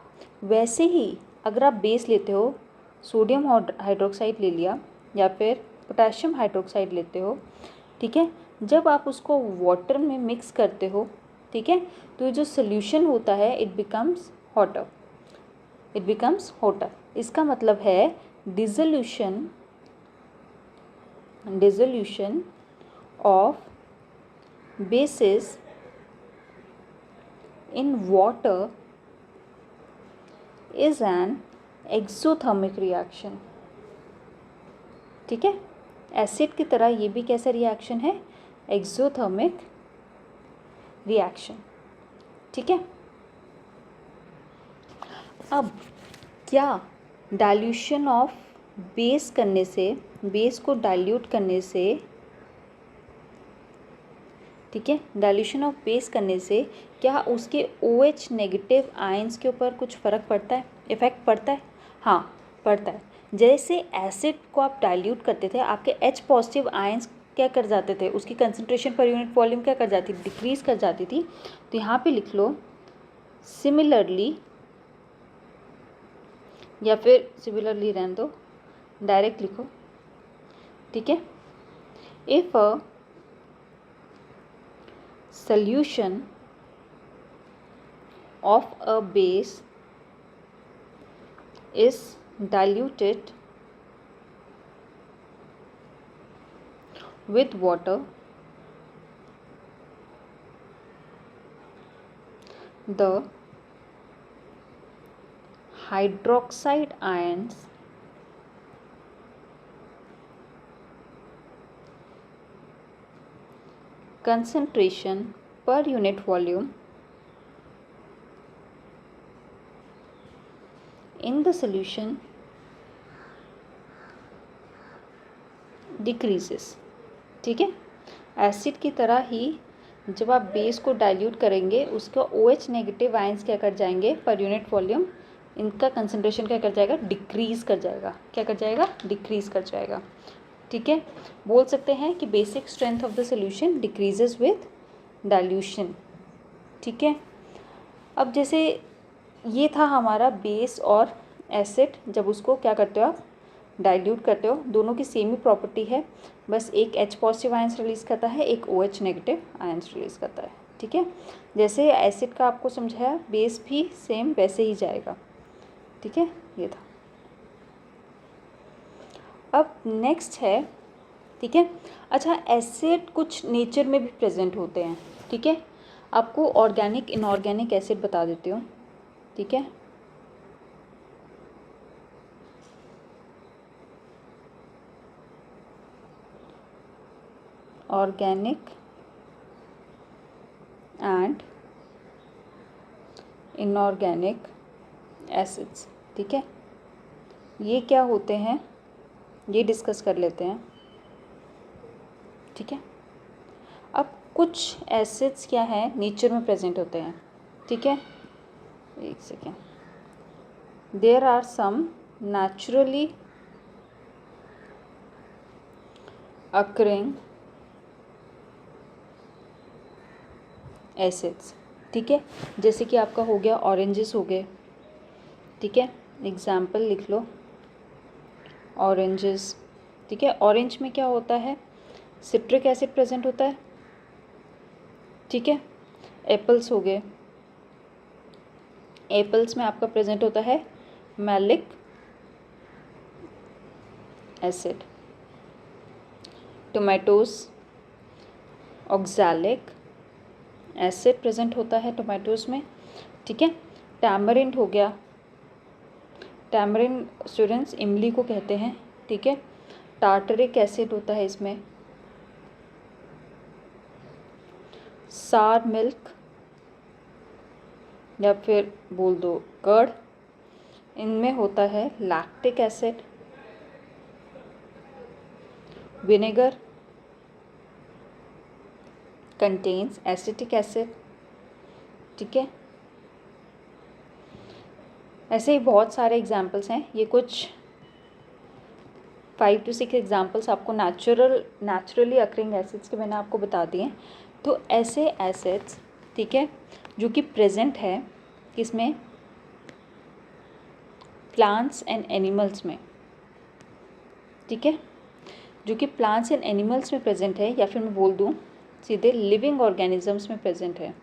वैसे ही अगर आप बेस लेते हो, सोडियम हाइड्रोक्साइड ले लिया या फिर पोटेशियम हाइड्रोक्साइड लेते हो, ठीक है, जब आप उसको वाटर में मिक्स करते हो, ठीक है, तो जो सोल्यूशन होता है it becomes hotter, it becomes hotter. इसका मतलब है dissolution of bases in water is an exothermic reaction, ठीक है। एसिड की तरह ये भी कैसा रिएक्शन है, एक्सोथर्मिक रिएक्शन, ठीक है। अब क्या डाइल्यूशन ऑफ बेस करने से, बेस को डाइल्यूट करने से, ठीक है, डाइल्यूशन ऑफ बेस करने से क्या उसके OH नेगेटिव आयंस के ऊपर कुछ फ़र्क पड़ता है, इफ़ेक्ट पड़ता है? हाँ, पड़ता है। जैसे एसिड को आप डाइल्यूट करते थे, आपके H पॉजिटिव आयंस क्या कर जाते थे, उसकी कंसंट्रेशन पर यूनिट वॉल्यूम क्या कर जाती थी, डिक्रीज़ कर जाती थी। तो यहाँ पे लिख लो सिमिलरली, या फिर सिमिलरली रहने दो, डायरेक्ट लिखो, ठीक है। If a solution of a base is diluted with water, the hydroxide ions concentration per unit volume in the solution decreases, ठीक है। एसिड की तरह ही जब आप बेस को डाइल्यूट करेंगे, उसका OH नेगेटिव आयंस क्या कर जाएंगे, पर यूनिट वॉल्यूम इनका कंसंट्रेशन क्या कर जाएगा, डिक्रीज़ कर जाएगा। क्या कर जाएगा, डिक्रीज़ कर जाएगा, ठीक है। बोल सकते हैं कि basic strength of the solution decreases with dilution, ठीक है। अब जैसे ये था हमारा बेस और एसिड, जब उसको क्या करते हो आप, डाइल्यूट करते हो, दोनों की सेम ही प्रॉपर्टी है, बस एक H पॉजिटिव आयंस रिलीज़ करता है, एक OH नेगेटिव आयंस रिलीज़ करता है, ठीक है। जैसे एसिड का आपको समझाया, बेस भी सेम वैसे ही जाएगा, ठीक है। ये था। अब नेक्स्ट है, ठीक है। अच्छा, एसिड कुछ नेचर में भी प्रेजेंट होते हैं, ठीक है। आपको ऑर्गेनिक इनऑर्गेनिक एसिड बता देती हूँ, ठीक है। ऑर्गेनिक एंड इनऑर्गेनिक एसिड्स, ठीक है। ये क्या होते हैं, ये डिस्कस कर लेते हैं, ठीक है। अब कुछ एसिड्स क्या हैं, नेचर में प्रेजेंट होते हैं, ठीक है। एक second, there are some naturally occurring acids, ठीक है। जैसे कि आपका हो गया ऑरेंजेस हो गए, ठीक है, एग्जाम्पल लिख लो ऑरेंजेस, ठीक है। ऑरेंज में क्या होता है, सिट्रिक एसिड प्रेजेंट होता है, ठीक है। एप्पल्स हो गए, एप्पल्स में आपका प्रेजेंट होता है malic acid. Tomatoes oxalic acid present होता है टोमेटोज़ में, ठीक है। टैमरिंड हो गया, टैमरिंड स्टूडेंट्स इमली को कहते हैं, ठीक है। टार्टरिक एसिड होता है इसमें। सार मिल्क या फिर बोल दो कर्ड, इनमें होता है lactic acid. Vinegar contains acetic acid, ठीक है। ऐसे ही बहुत सारे एग्जाम्पल्स हैं, ये कुछ 5 to 6 एग्जाम्पल्स आपको नेचुरली अकरिंग एसिड्स के मैंने आपको बता दिए। तो ऐसे एसिड्स, ठीक है, जो कि प्रेजेंट है किसमें, प्लांट्स एंड एनिमल्स में, ठीक है, जो कि प्लांट्स एंड एनिमल्स में प्रेजेंट है, या फिर मैं बोल दूँ सीधे लिविंग ऑर्गेनिजम्स में प्रेजेंट है।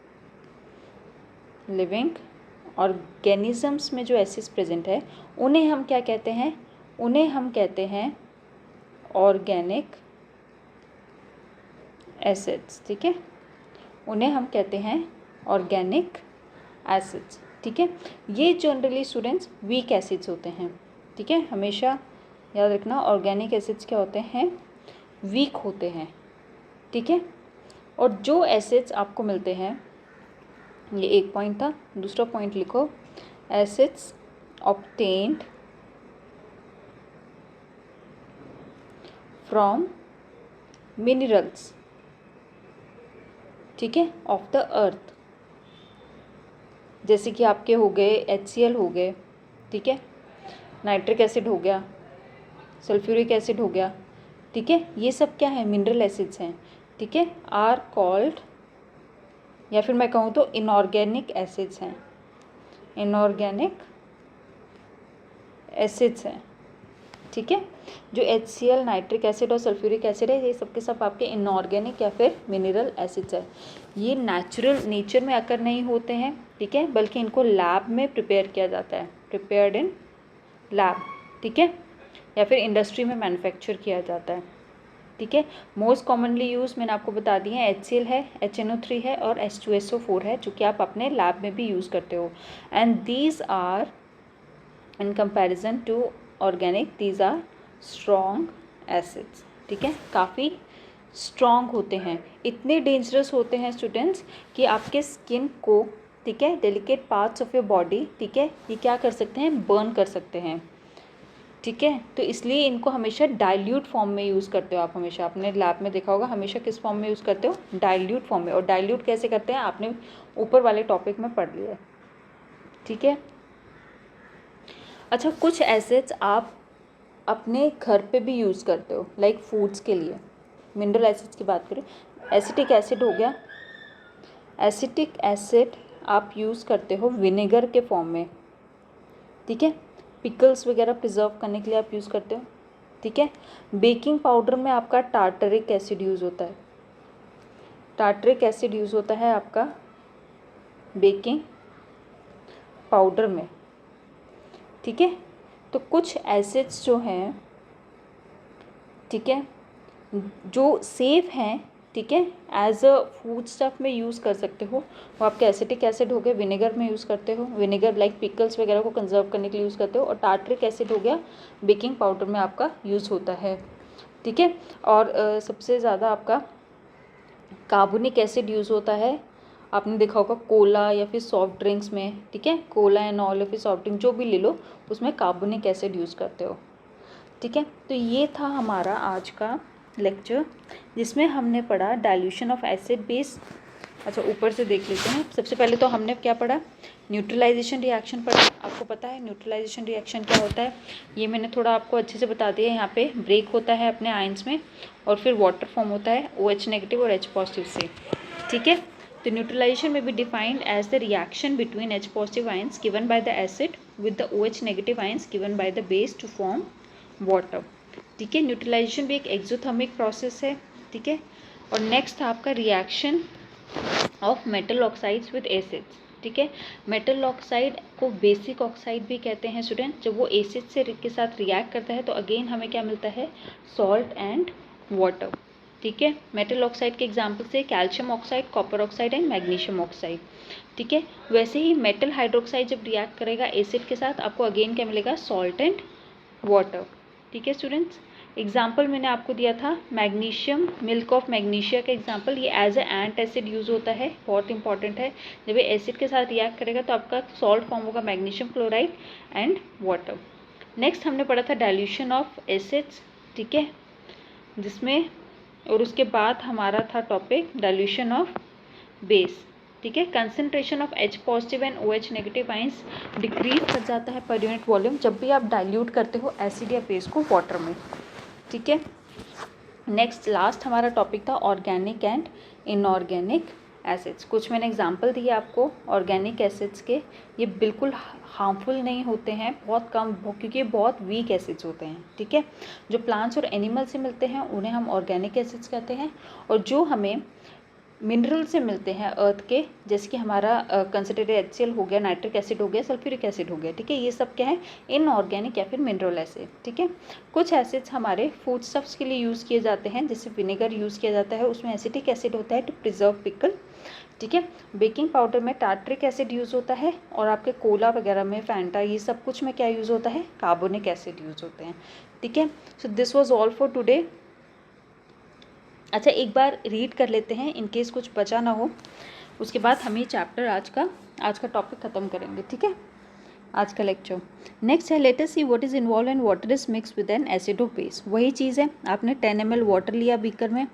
लिविंग ऑर्गेनिजम्स में जो एसिड्स प्रेजेंट है, उन्हें हम क्या कहते हैं, उन्हें हम कहते हैं ऑर्गेनिक एसिड्स, ठीक है। उन्हें हम कहते हैं ऑर्गेनिक एसिड्स, ठीक है। ये जनरली स्टूडेंट्स वीक एसिड्स होते हैं, ठीक है। हमेशा याद रखना, ऑर्गेनिक एसिड्स क्या होते हैं, वीक होते हैं, ठीक है। और जो एसिड्स आपको मिलते हैं, ये एक पॉइंट था, दूसरा पॉइंट लिखो, एसिड्स obtained from minerals, ठीक है, ऑफ द अर्थ, जैसे कि आपके हो गए HCl हो गए, ठीक है, नाइट्रिक एसिड हो गया, सल्फ्यूरिक एसिड हो गया, ठीक है, ये सब क्या है, मिनरल एसिड्स हैं, ठीक है, आर कॉल्ड, या फिर मैं कहूँ तो इनऑर्गेनिक एसिड्स हैं, इनऑर्गेनिक एसिड्स हैं, ठीक है। जो HCl, नाइट्रिक एसिड और सल्फ्यूरिक एसिड है, ये सब के सब आपके इनऑर्गेनिक या फिर मिनरल एसिड्स है। ये नेचुरल नेचर में आकर नहीं होते हैं, ठीक है, बल्कि इनको लैब में प्रिपेयर किया जाता है, प्रिपेयर्ड इन लैब, ठीक है, या फिर इंडस्ट्री में मैन्युफैक्चर किया जाता है, ठीक है। मोस्ट कॉमनली यूज मैंने आपको बता दिए हैं, HCl है, HNO3 है और H2SO4 है, जो कि आप अपने लैब में भी यूज़ करते हो। And these are in comparison to organic, these are strong acids, ठीक है, काफ़ी स्ट्रॉन्ग होते हैं, इतने डेंजरस होते हैं स्टूडेंट्स कि आपके स्किन को, ठीक है, delicate parts of your body, ठीक है, ये क्या कर सकते हैं, बर्न कर सकते हैं, ठीक है। तो इसलिए इनको हमेशा डाइल्यूट फॉर्म में यूज़ करते हो आप, हमेशा अपने लैब में देखा होगा, हमेशा किस फॉर्म में यूज़ करते हो, डाइल्यूट फॉर्म में। और डाइल्यूट कैसे करते हैं आपने ऊपर वाले टॉपिक में पढ़ लिया है, ठीक है। अच्छा, कुछ एसिड्स आप अपने घर पे भी यूज़ करते हो, लाइक फूड्स के लिए। मिनरल एसिड्स की बात करें, एसिटिक एसिड हो गया, एसिटिक एसिड आप यूज़ करते हो विनेगर के फॉर्म में, ठीक है, पिकल्स वगैरह प्रिजर्व करने के लिए आप यूज़ करते हो, ठीक है। बेकिंग पाउडर में आपका टार्टरिक एसिड यूज़ होता है, टार्टरिक एसिड यूज़ होता है आपका बेकिंग पाउडर में, ठीक है। तो कुछ एसिड्स जो हैं, ठीक है, जो सेफ हैं, ठीक है, एज अ फूड स्टफ में यूज़ कर सकते हो, वो आपके एसिटिक एसिड हो गए, विनेगर में यूज़ करते हो, विनेगर लाइक पिकल्स वगैरह को कंजर्व करने के लिए यूज़ करते हो, और टार्टरिक एसिड हो गया बेकिंग पाउडर में आपका यूज़ होता है, ठीक है। और सबसे ज़्यादा आपका कार्बोनिक एसिड यूज़ होता है, आपने देखा होगा कोला या फिर सॉफ्ट ड्रिंक्स में, ठीक है, कोला एंड ऑल या फिर सॉफ्ट ड्रिंक जो भी ले लो, उसमें कार्बोनिक एसिड यूज़ करते हो, ठीक है। तो ये था हमारा आज का लेक्चर, जिसमें हमने पढ़ा डाइल्यूशन ऑफ एसिड बेस। अच्छा, ऊपर से देख लेते हैं। सबसे पहले तो हमने क्या पढ़ा, न्यूट्रलाइजेशन रिएक्शन पढ़ा। आपको पता है न्यूट्रलाइजेशन रिएक्शन क्या होता है, ये मैंने थोड़ा आपको अच्छे से बता दिया। यहाँ पे ब्रेक होता है अपने आयंस में, और फिर वाटर फॉर्म होता है OH नेगेटिव और H पॉजिटिव से, ठीक है। तो न्यूट्रलाइजेशन में be defined as the reaction between H positive ions given by the acid with the OH negative ions given by the base to form water, ठीक है। न्यूट्रलाइजेशन भी एक एक्सोथर्मिक प्रोसेस है, ठीक है। और नेक्स्ट था आपका reaction of metal oxides with acids, ठीक है। मेटल ऑक्साइड को बेसिक ऑक्साइड भी कहते हैं स्टूडेंट। जब वो एसिड से के साथ रिएक्ट करता है तो अगेन हमें क्या मिलता है, सॉल्ट एंड वाटर, ठीक है। मेटल ऑक्साइड के एग्जाम्पल से calcium oxide, copper oxide and magnesium oxide, ठीक है। वैसे ही मेटल हाइड्रोक्साइड जब रिएक्ट करेगा एसिड के साथ, आपको अगेन क्या मिलेगा, सॉल्ट एंड वाटर, ठीक है स्टूडेंट्स। एग्जाम्पल मैंने आपको दिया था मैग्नीशियम, मिल्क ऑफ मैग्नीशिया का एग्जाम्पल, ये as a antacid use होता है, बहुत इंपॉर्टेंट है। जब ये एसिड के साथ रिएक्ट करेगा तो आपका सॉल्ट फॉर्म होगा magnesium chloride and water. Next हमने पढ़ा था डाइल्यूशन ऑफ एसिड्स, ठीक है, जिसमें, और उसके बाद हमारा था टॉपिक डाइल्यूशन ऑफ बेस, ठीक है। Concentration of H positive and OH negative ions decrease कर जाता है पर यूनिट वॉल्यूम जब भी आप डाइल्यूट करते हो एसिड या बेस को वाटर में, ठीक है। नेक्स्ट लास्ट हमारा टॉपिक था ऑर्गेनिक एंड इनऑर्गेनिक एसिड्स। कुछ मैंने एग्जांपल दिए आपको ऑर्गेनिक एसिड्स के, ये बिल्कुल हार्मफुल नहीं होते हैं, बहुत कम, क्योंकि ये बहुत वीक एसिड्स होते हैं, ठीक है। जो प्लांट्स और एनिमल से मिलते हैं उन्हें हम ऑर्गेनिक एसिड्स कहते हैं, और जो हमें मिनरल से मिलते हैं अर्थ के, जैसे कि हमारा कंसनट्रेटेड HCl हो गया, नाइट्रिक एसिड हो गया, सल्फ्यूरिक एसिड हो गया, ठीक है, ये सब क्या है, इनऑर्गेनिक या फिर मिनरल एसिड, ठीक है। कुछ एसिड्स हमारे फूड स्टफ्स के लिए यूज़ किए जाते हैं, जैसे विनेगर यूज़ किया जाता है, उसमें एसिटिक एसिड होता है टू प्रिजर्व पिकल, ठीक है। बेकिंग पाउडर में टार्टरिक एसिड यूज़ होता है, और आपके कोला वगैरह में, फैंटा, ये सब कुछ में क्या यूज़ होता है, कार्बोनिक एसिड यूज़ होते हैं, ठीक है। So this was all for today. अच्छा, एक बार रीड कर लेते हैं इन केस कुछ बचा ना हो, उसके बाद हम ये चैप्टर आज का टॉपिक ख़त्म करेंगे, ठीक है। आज का लेक्चर। नेक्स्ट है let us see what is involve in water is mix with an acid और बेस। वही चीज़ है, आपने 10 ml वाटर लिया बीकर में,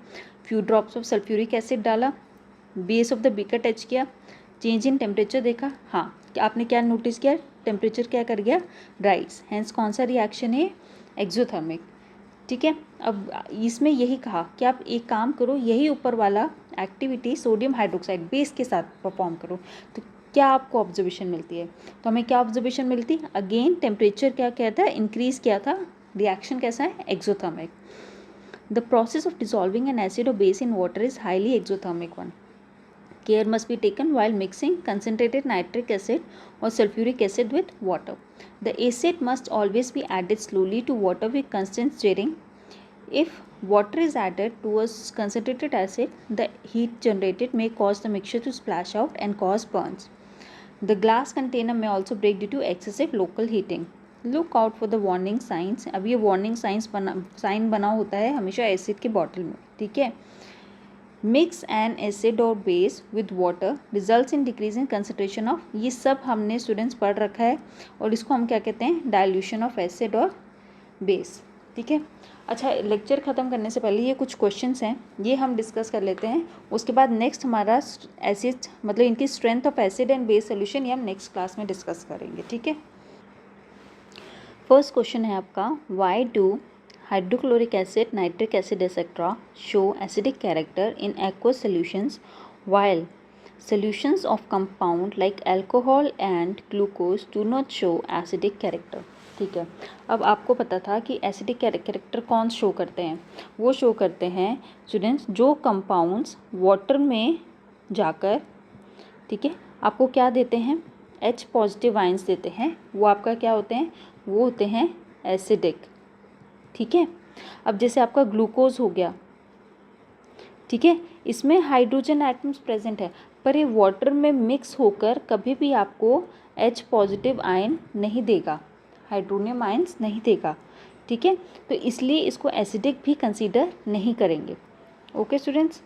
few drops of sulphuric acid डाला, base of the beaker touch किया, चेंज इन टेम्परेचर देखा। हाँ, आपने क्या नोटिस किया, टेम्परेचर क्या कर गया, राइज। हैंस कौन सा रिएक्शन है, एक्सोथर्मिक। ठीक है, अब इसमें यही कहा कि आप एक काम करो, यही ऊपर वाला एक्टिविटी सोडियम हाइड्रोक्साइड बेस के साथ परफॉर्म करो, तो क्या आपको ऑब्जर्वेशन मिलती है। तो हमें क्या ऑब्जर्वेशन मिलती है, अगेन टेम्परेचर क्या कहता है, इंक्रीज किया था, रिएक्शन कैसा है, exothermic. The process of dissolving an acid और base in water is highly exothermic one. Care must be taken while mixing concentrated nitric acid or sulfuric acid with water. The acid must always be added slowly to water with constant stirring. If water is added to a concentrated acid, the heat generated may cause the mixture to splash out and cause burns. The glass container may also break due to excessive local heating. Look out for the warning signs. अब ये warning signs साइन बना होता है हमेशा एसिड के बॉटल में, ठीक है। मिक्स एन एसिड और base with water results in decrease in concentration of, ये सब हमने स्टूडेंट्स पढ़ रखा है और इसको हम क्या कहते हैं, डाइल्यूशन ऑफ एसिड और बेस, ठीक है। अच्छा, लेक्चर ख़त्म करने से पहले ये कुछ क्वेश्चंस हैं, ये हम डिस्कस कर लेते हैं। उसके बाद नेक्स्ट हमारा एसिड मतलब इनकी strength of acid and base solution ये हम नेक्स्ट क्लास में डिस्कस करेंगे, ठीक है। फर्स्ट क्वेश्चन है आपका, why do hydrochloric acid, nitric acid etc. show acidic character in aqueous solutions while solutions of compound like alcohol and glucose do not show acidic character। ठीक है, अब आपको पता था कि एसिडिक कैरेक्टर कौन शो करते हैं, वो शो करते हैं स्टूडेंट्स जो कंपाउंड्स वाटर में जाकर, ठीक है, आपको क्या देते हैं, H पॉजिटिव आयंस देते हैं, वो आपका क्या होते हैं, वो होते हैं एसिडिक, ठीक है। अब जैसे आपका ग्लूकोज हो गया, ठीक है, इसमें हाइड्रोजन एटम्स प्रेजेंट है, पर ये वाटर में मिक्स होकर कभी भी आपको H पॉजिटिव आयन नहीं देगा, हाइड्रोनियम आयन्स नहीं देगा, ठीक है, तो इसलिए इसको एसिडिक भी कंसीडर नहीं करेंगे। ओके स्टूडेंट्स,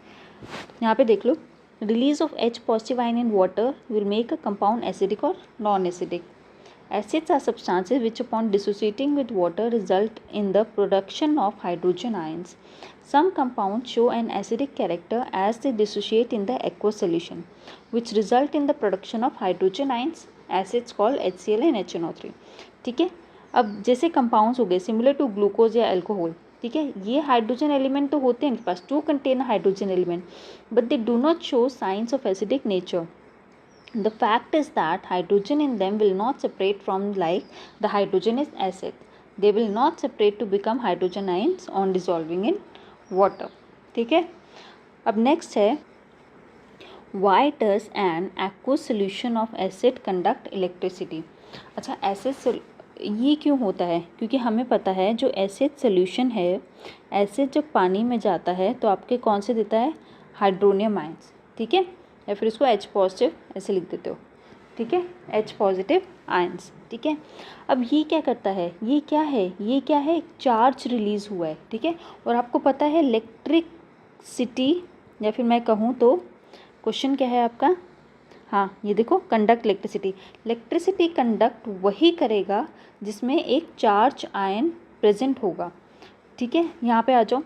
यहाँ पे देख लो, release of H positive ion in water will make a compound acidic और non acidic. Acids are substances which upon dissociating with water result in the production of hydrogen ions. Some compounds show an acidic character as they dissociate in the aqueous solution, which result in the production of hydrogen ions, acids called HCl and HNO3। ठीक है, अब जैसे कंपाउंड्स हो गए सिमिलर टू ग्लूकोज या अल्कोहल, ठीक है, ये हाइड्रोजन एलिमेंट तो होते हैं इनके पास, to contain hydrogen element, but they do not show signs of acidic nature. The fact is that hydrogen in them will not separate from like the hydrogen is acid. They will not separate to become hydrogen ions on dissolving in water। ठीक है, अब नेक्स्ट है, why does an aqueous solution of acid conduct electricity। अच्छा, एसिड ये क्यों होता है, क्योंकि हमें पता है जो एसिड सोल्यूशन है, एसिड जब पानी में जाता है तो आपके कौन से देता है, हाइड्रोनियम आयंस, ठीक है, या फिर इसको H पॉजिटिव ऐसे लिख देते हो, ठीक है, H पॉजिटिव आयंस, ठीक है। अब ये क्या करता है, ये क्या है, ये क्या है, चार्ज रिलीज हुआ है, ठीक है, और आपको पता है इलेक्ट्रिसिटी, या फिर मैं कहूँ तो क्वेश्चन क्या है आपका, हाँ ये देखो, कंडक्ट इलेक्ट्रिसिटी। इलेक्ट्रिसिटी कंडक्ट वही करेगा जिसमें एक चार्ज आयन प्रेजेंट होगा, ठीक है। यहाँ पे आ जाओ,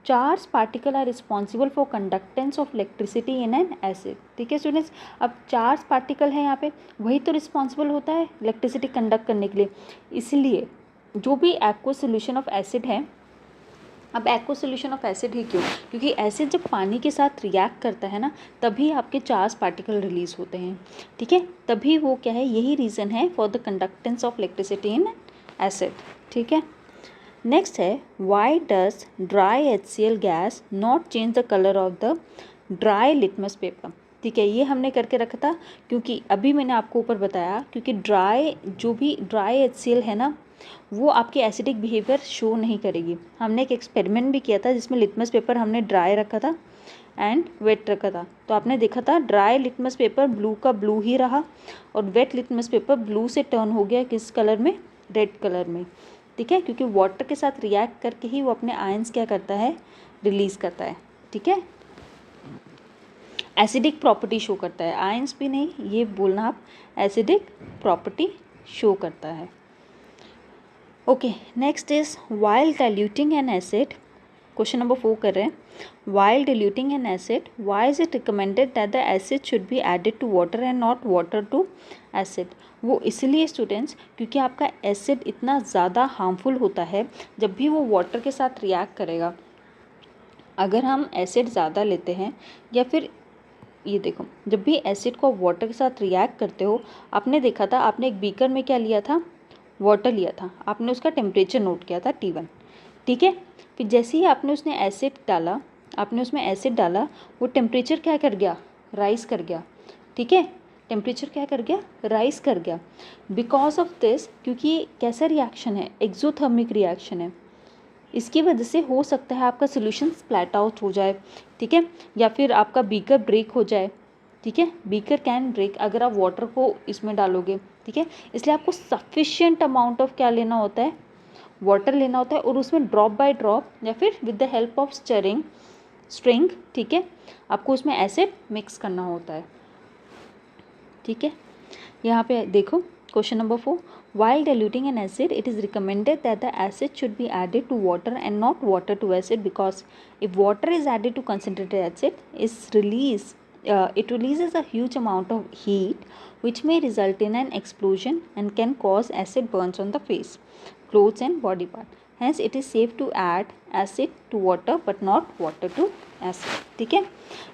charge particle are responsible for conductance of electricity in an acid, ठीक है स्टूडेंट्स। अब चार्ज पार्टिकल है यहाँ पे, वही तो रिस्पॉन्सिबल होता है इलेक्ट्रिसिटी कंडक्ट करने के लिए, इसलिए जो भी एक्वस सोल्यूशन ऑफ एसिड है, अब एक्वस सोल्यूशन ऑफ एसिड ही क्यों, क्योंकि एसिड जब पानी के साथ रिएक्ट करता है ना, तभी आपके चार्ज पार्टिकल रिलीज होते हैं, ठीक है, तभी वो क्या है, यही रीज़न है for the conductance of electricity in acid, ठीक है। नेक्स्ट है, why does dry HCl gas not change the colour of the dry litmus paper. ठीक है, ये हमने करके रखा था क्योंकि अभी मैंने आपको ऊपर बताया, क्योंकि जो भी ड्राई HCl है ना, वो आपकी एसिडिक बिहेवियर शो नहीं करेगी। हमने एक एक्सपेरिमेंट भी किया था जिसमें लिटमस पेपर हमने ड्राई रखा था एंड वेट रखा था, तो आपने देखा था ड्राई लिटमस पेपर ब्लू का ब्लू ही रहा और वेट लिटमस पेपर ब्लू से टर्न हो गया किस कलर में, रेड कलर में, ठीक है, क्योंकि वाटर के साथ रिएक्ट करके ही वो अपने आयंस क्या करता है, रिलीज करता है, ठीक है, एसिडिक प्रॉपर्टी शो करता है, आयंस भी नहीं, ये बोलना आप एसिडिक प्रॉपर्टी शो करता है। Okay, next is while diluting N acid, question number 4 कर रहे हैं। While diluting an acid, why is it recommended that the acid should be added to water and not water to acid? वो इसलिए स्टूडेंट्स क्योंकि आपका एसिड इतना ज़्यादा हार्मफुल होता है जब भी वो वाटर के साथ रिएक्ट करेगा। अगर हम एसिड ज़्यादा लेते हैं या फिर ये देखो, जब भी एसिड को वाटर के साथ रिएक्ट करते हो, आपने देखा था, आपने एक बीकर में क्या लिया था, वाटर लिया था, आपने उसका टेम्परेचर नोट किया था T1, ठीक है। फिर जैसे ही आपने उसमें एसिड डाला, वो टेम्परेचर क्या कर गया, राइज़ कर गया, ठीक है। टेम्परेचर क्या कर गया, राइज़ कर गया। बिकॉज ऑफ दिस, क्योंकि ये कैसा रिएक्शन है, एक्सोथर्मिक रिएक्शन है, इसकी वजह से हो सकता है आपका सोल्यूशन स्प्लैट आउट हो जाए, ठीक है, या फिर आपका बीकर ब्रेक हो जाए, ठीक है। बीकर कैन ब्रेक अगर आप वाटर को इसमें डालोगे, ठीक है। इसलिए आपको सफिशिएंट अमाउंट ऑफ क्या लेना होता है, वाटर लेना होता है, और उसमें ड्रॉप बाय ड्रॉप या फिर with the help of string, ठीक है, आपको उसमें एसिड मिक्स करना होता है, ठीक है। यहाँ पे देखो question number 4, while diluting an acid it is recommended that the acid should be added to water and not water to acid, because if water is added to concentrated acid it releases a huge amount of heat which may result in an explosion and can cause acid burns on the face, clothes and body part. Hence it is safe to add acid to water but not water to acid, ठीक है।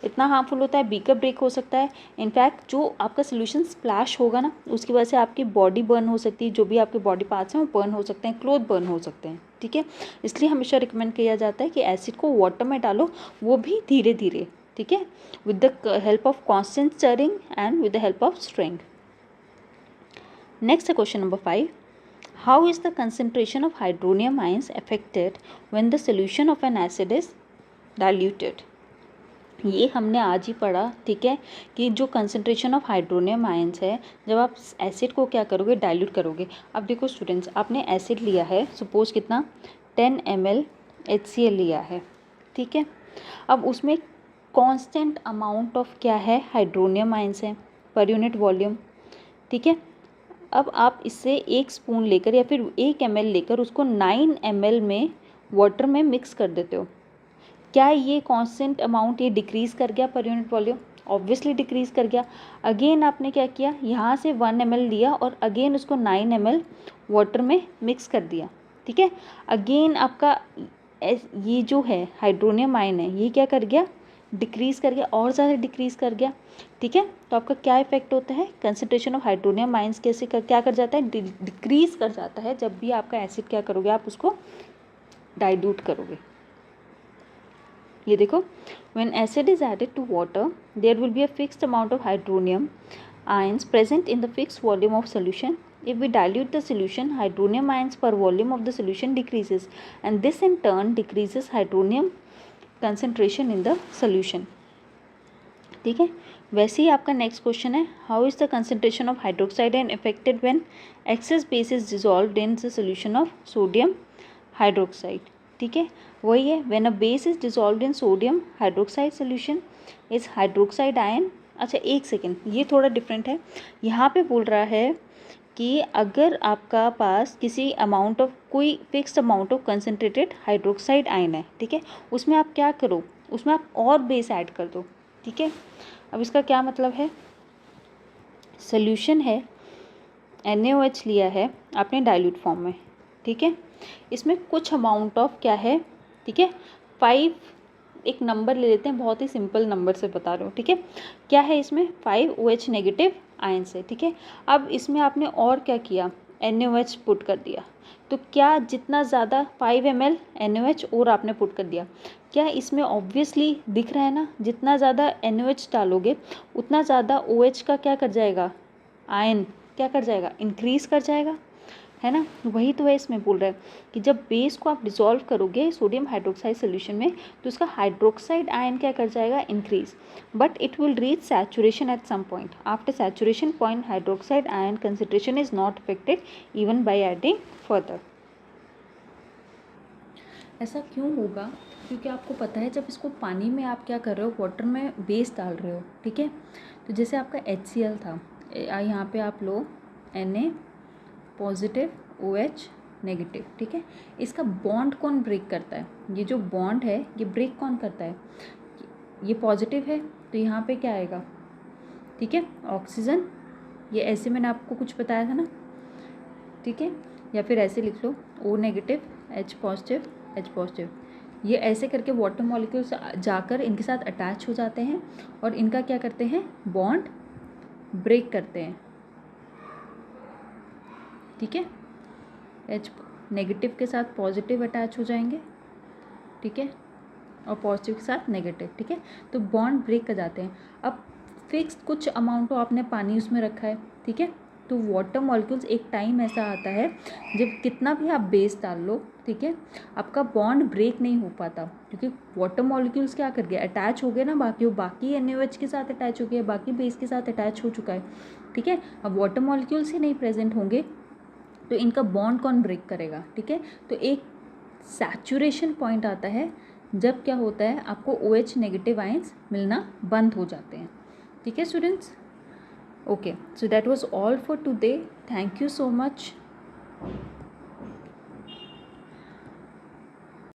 इतना हार्मफुल होता है, बीकर ब्रेक हो सकता है। इनफैक्ट जो आपका सोल्यूशन स्प्लैश होगा ना, उसकी वजह से आपकी बॉडी बर्न हो सकती है, जो भी आपके बॉडी पार्ट्स हैं वो बर्न हो सकते हैं, क्लोथ बर्न हो सकते हैं, ठीक है। इसलिए हमेशा रिकमेंड किया जाता है कि एसिड को वाटर में डालो, वो भी धीरे धीरे, ठीक है, with the help of constant stirring and with the help of string. Next है question number 5, how is the concentration of hydronium ions affected when the solution of an acid is diluted? ये हमने आज ही पढ़ा, ठीक है, कि जो कंसंट्रेशन ऑफ हाइड्रोनियम आयंस है, जब आप एसिड को क्या करोगे, डाइल्यूट करोगे। अब देखो स्टूडेंट्स, आपने एसिड लिया है, सपोज कितना 10 ml HCl लिया है, ठीक है। अब उसमें कांस्टेंट अमाउंट ऑफ क्या है, हाइड्रोनियम आयंस है पर यूनिट वॉल्यूम, ठीक है। अब आप इससे 1 स्पून लेकर या फिर 1 ml लेकर उसको 9 ml में वाटर में मिक्स कर देते हो। क्या ये कांस्टेंट अमाउंट ये डिक्रीज़ कर गया per unit volume? Obviously decrease कर गया। अगेन आपने क्या किया, यहाँ से 1 ml लिया और अगेन उसको 9 ml वाटर में मिक्स कर दिया, ठीक है। अगेन आपका ये जो है हाइड्रोनियम आयन है, ये क्या कर गया, डिक्रीज़ कर गया, और ज़्यादा डिक्रीज़ कर गया, ठीक है। तो आपका क्या इफेक्ट होता है, कंसंट्रेशन ऑफ हाइड्रोनियम आयंस क्या कर जाता है, डिक्रीज़ कर जाता है जब भी आपका एसिड क्या करोगे, आप उसको डाइल्यूट करोगे। ये देखो, when acid is added to water there will be a fixed amount of hydronium ions present in the fixed volume of solution. If we dilute the solution, hydronium ions per volume of the solution decreases and this in turn decreases hydronium concentration in the solution, ठीक है। वैसे ही आपका नेक्स्ट क्वेश्चन है, how is the concentration of hydroxide and affected when excess base is dissolved in the solution of sodium hydroxide, ठीक है। वही है, when a base is dissolved in sodium hydroxide solution is hydroxide ion. अच्छा एक सेकेंड, ये थोड़ा डिफरेंट है। यहाँ पे बोल रहा है कि अगर आपका पास किसी अमाउंट ऑफ कोई fixed amount of concentrated hydroxide ion है, ठीक है, उसमें आप क्या करो, उसमें आप और बेस ऐड कर दो, ठीक है। अब इसका क्या मतलब है, सोल्यूशन है, NaOH लिया है आपने डाइल्यूट फॉर्म में, ठीक है। इसमें कुछ अमाउंट ऑफ क्या है, ठीक है, 5, एक नंबर ले लेते हैं, बहुत ही सिंपल नंबर से बता रहे हो, ठीक है। क्या है इसमें 5 OH नेगेटिव आयंस है, ठीक है। अब इसमें आपने और क्या किया, NaOH पुट कर दिया, तो क्या जितना ज़्यादा 5 ml NaOH और आपने पुट कर दिया, क्या इसमें ऑब्वियसली दिख रहा है ना, जितना ज़्यादा NaOH डालोगे उतना ज़्यादा OH का क्या कर जाएगा, आयन क्या कर जाएगा, इंक्रीज़ कर जाएगा, है ना। वही तो है, इसमें बोल रहा है कि जब बेस को आप डिसॉल्व करोगे सोडियम हाइड्रोक्साइड सोल्यूशन में तो उसका हाइड्रोक्साइड आयन क्या कर जाएगा, increase, but it will reach saturation at some point. After saturation point hydroxide ion concentration is not affected even by adding further. ऐसा क्यों होगा, क्योंकि आपको पता है जब इसको पानी में आप क्या कर रहे हो, वाटर में बेस डाल रहे हो, ठीक है। तो जैसे आपका HCl था, यहाँ पे आप लो Na पॉजिटिव, OH नेगेटिव, ठीक है। इसका बॉन्ड कौन ब्रेक करता है? ये जो बॉन्ड है ये ब्रेक कौन करता है? ये पॉजिटिव है तो यहाँ पे क्या आएगा, ठीक है, ऑक्सीजन। ये ऐसे मैंने आपको कुछ बताया था ना, ठीक है, या फिर ऐसे लिख लो O negative, H positive, H positive. ये ऐसे करके वाटर मॉलिक्यूल्स जाकर इनके साथ अटैच हो जाते हैं और इनका क्या करते हैं, बॉन्ड ब्रेक करते हैं, ठीक है। H नेगेटिव के साथ पॉजिटिव अटैच हो जाएंगे, ठीक है, और पॉजिटिव के साथ नेगेटिव, ठीक है, तो बॉन्ड ब्रेक कर जाते हैं। अब फिक्स कुछ अमाउंट तो आपने पानी उसमें रखा है, ठीक है, तो वाटर मॉलिक्यूल्स एक टाइम ऐसा आता है जब कितना भी आप बेस डाल लो, ठीक है, आपका बॉन्ड ब्रेक नहीं हो पाता, क्योंकि वाटर मॉलिक्यूल्स क्या कर गए, अटैच हो गए ना, बाकी NaOH के साथ अटैच हो गया, बाकी बेस के साथ अटैच हो चुका है, ठीक है। अब वाटर मॉलिक्यूल्स ही नहीं प्रेजेंट होंगे तो इनका बॉन्ड कौन ब्रेक करेगा, ठीक है। तो एक सैचुरेशन पॉइंट आता है जब क्या होता है, आपको OH नेगेटिव आयंस मिलना बंद हो जाते हैं, ठीक है students. Okay, so that was all for today. Thank you so much.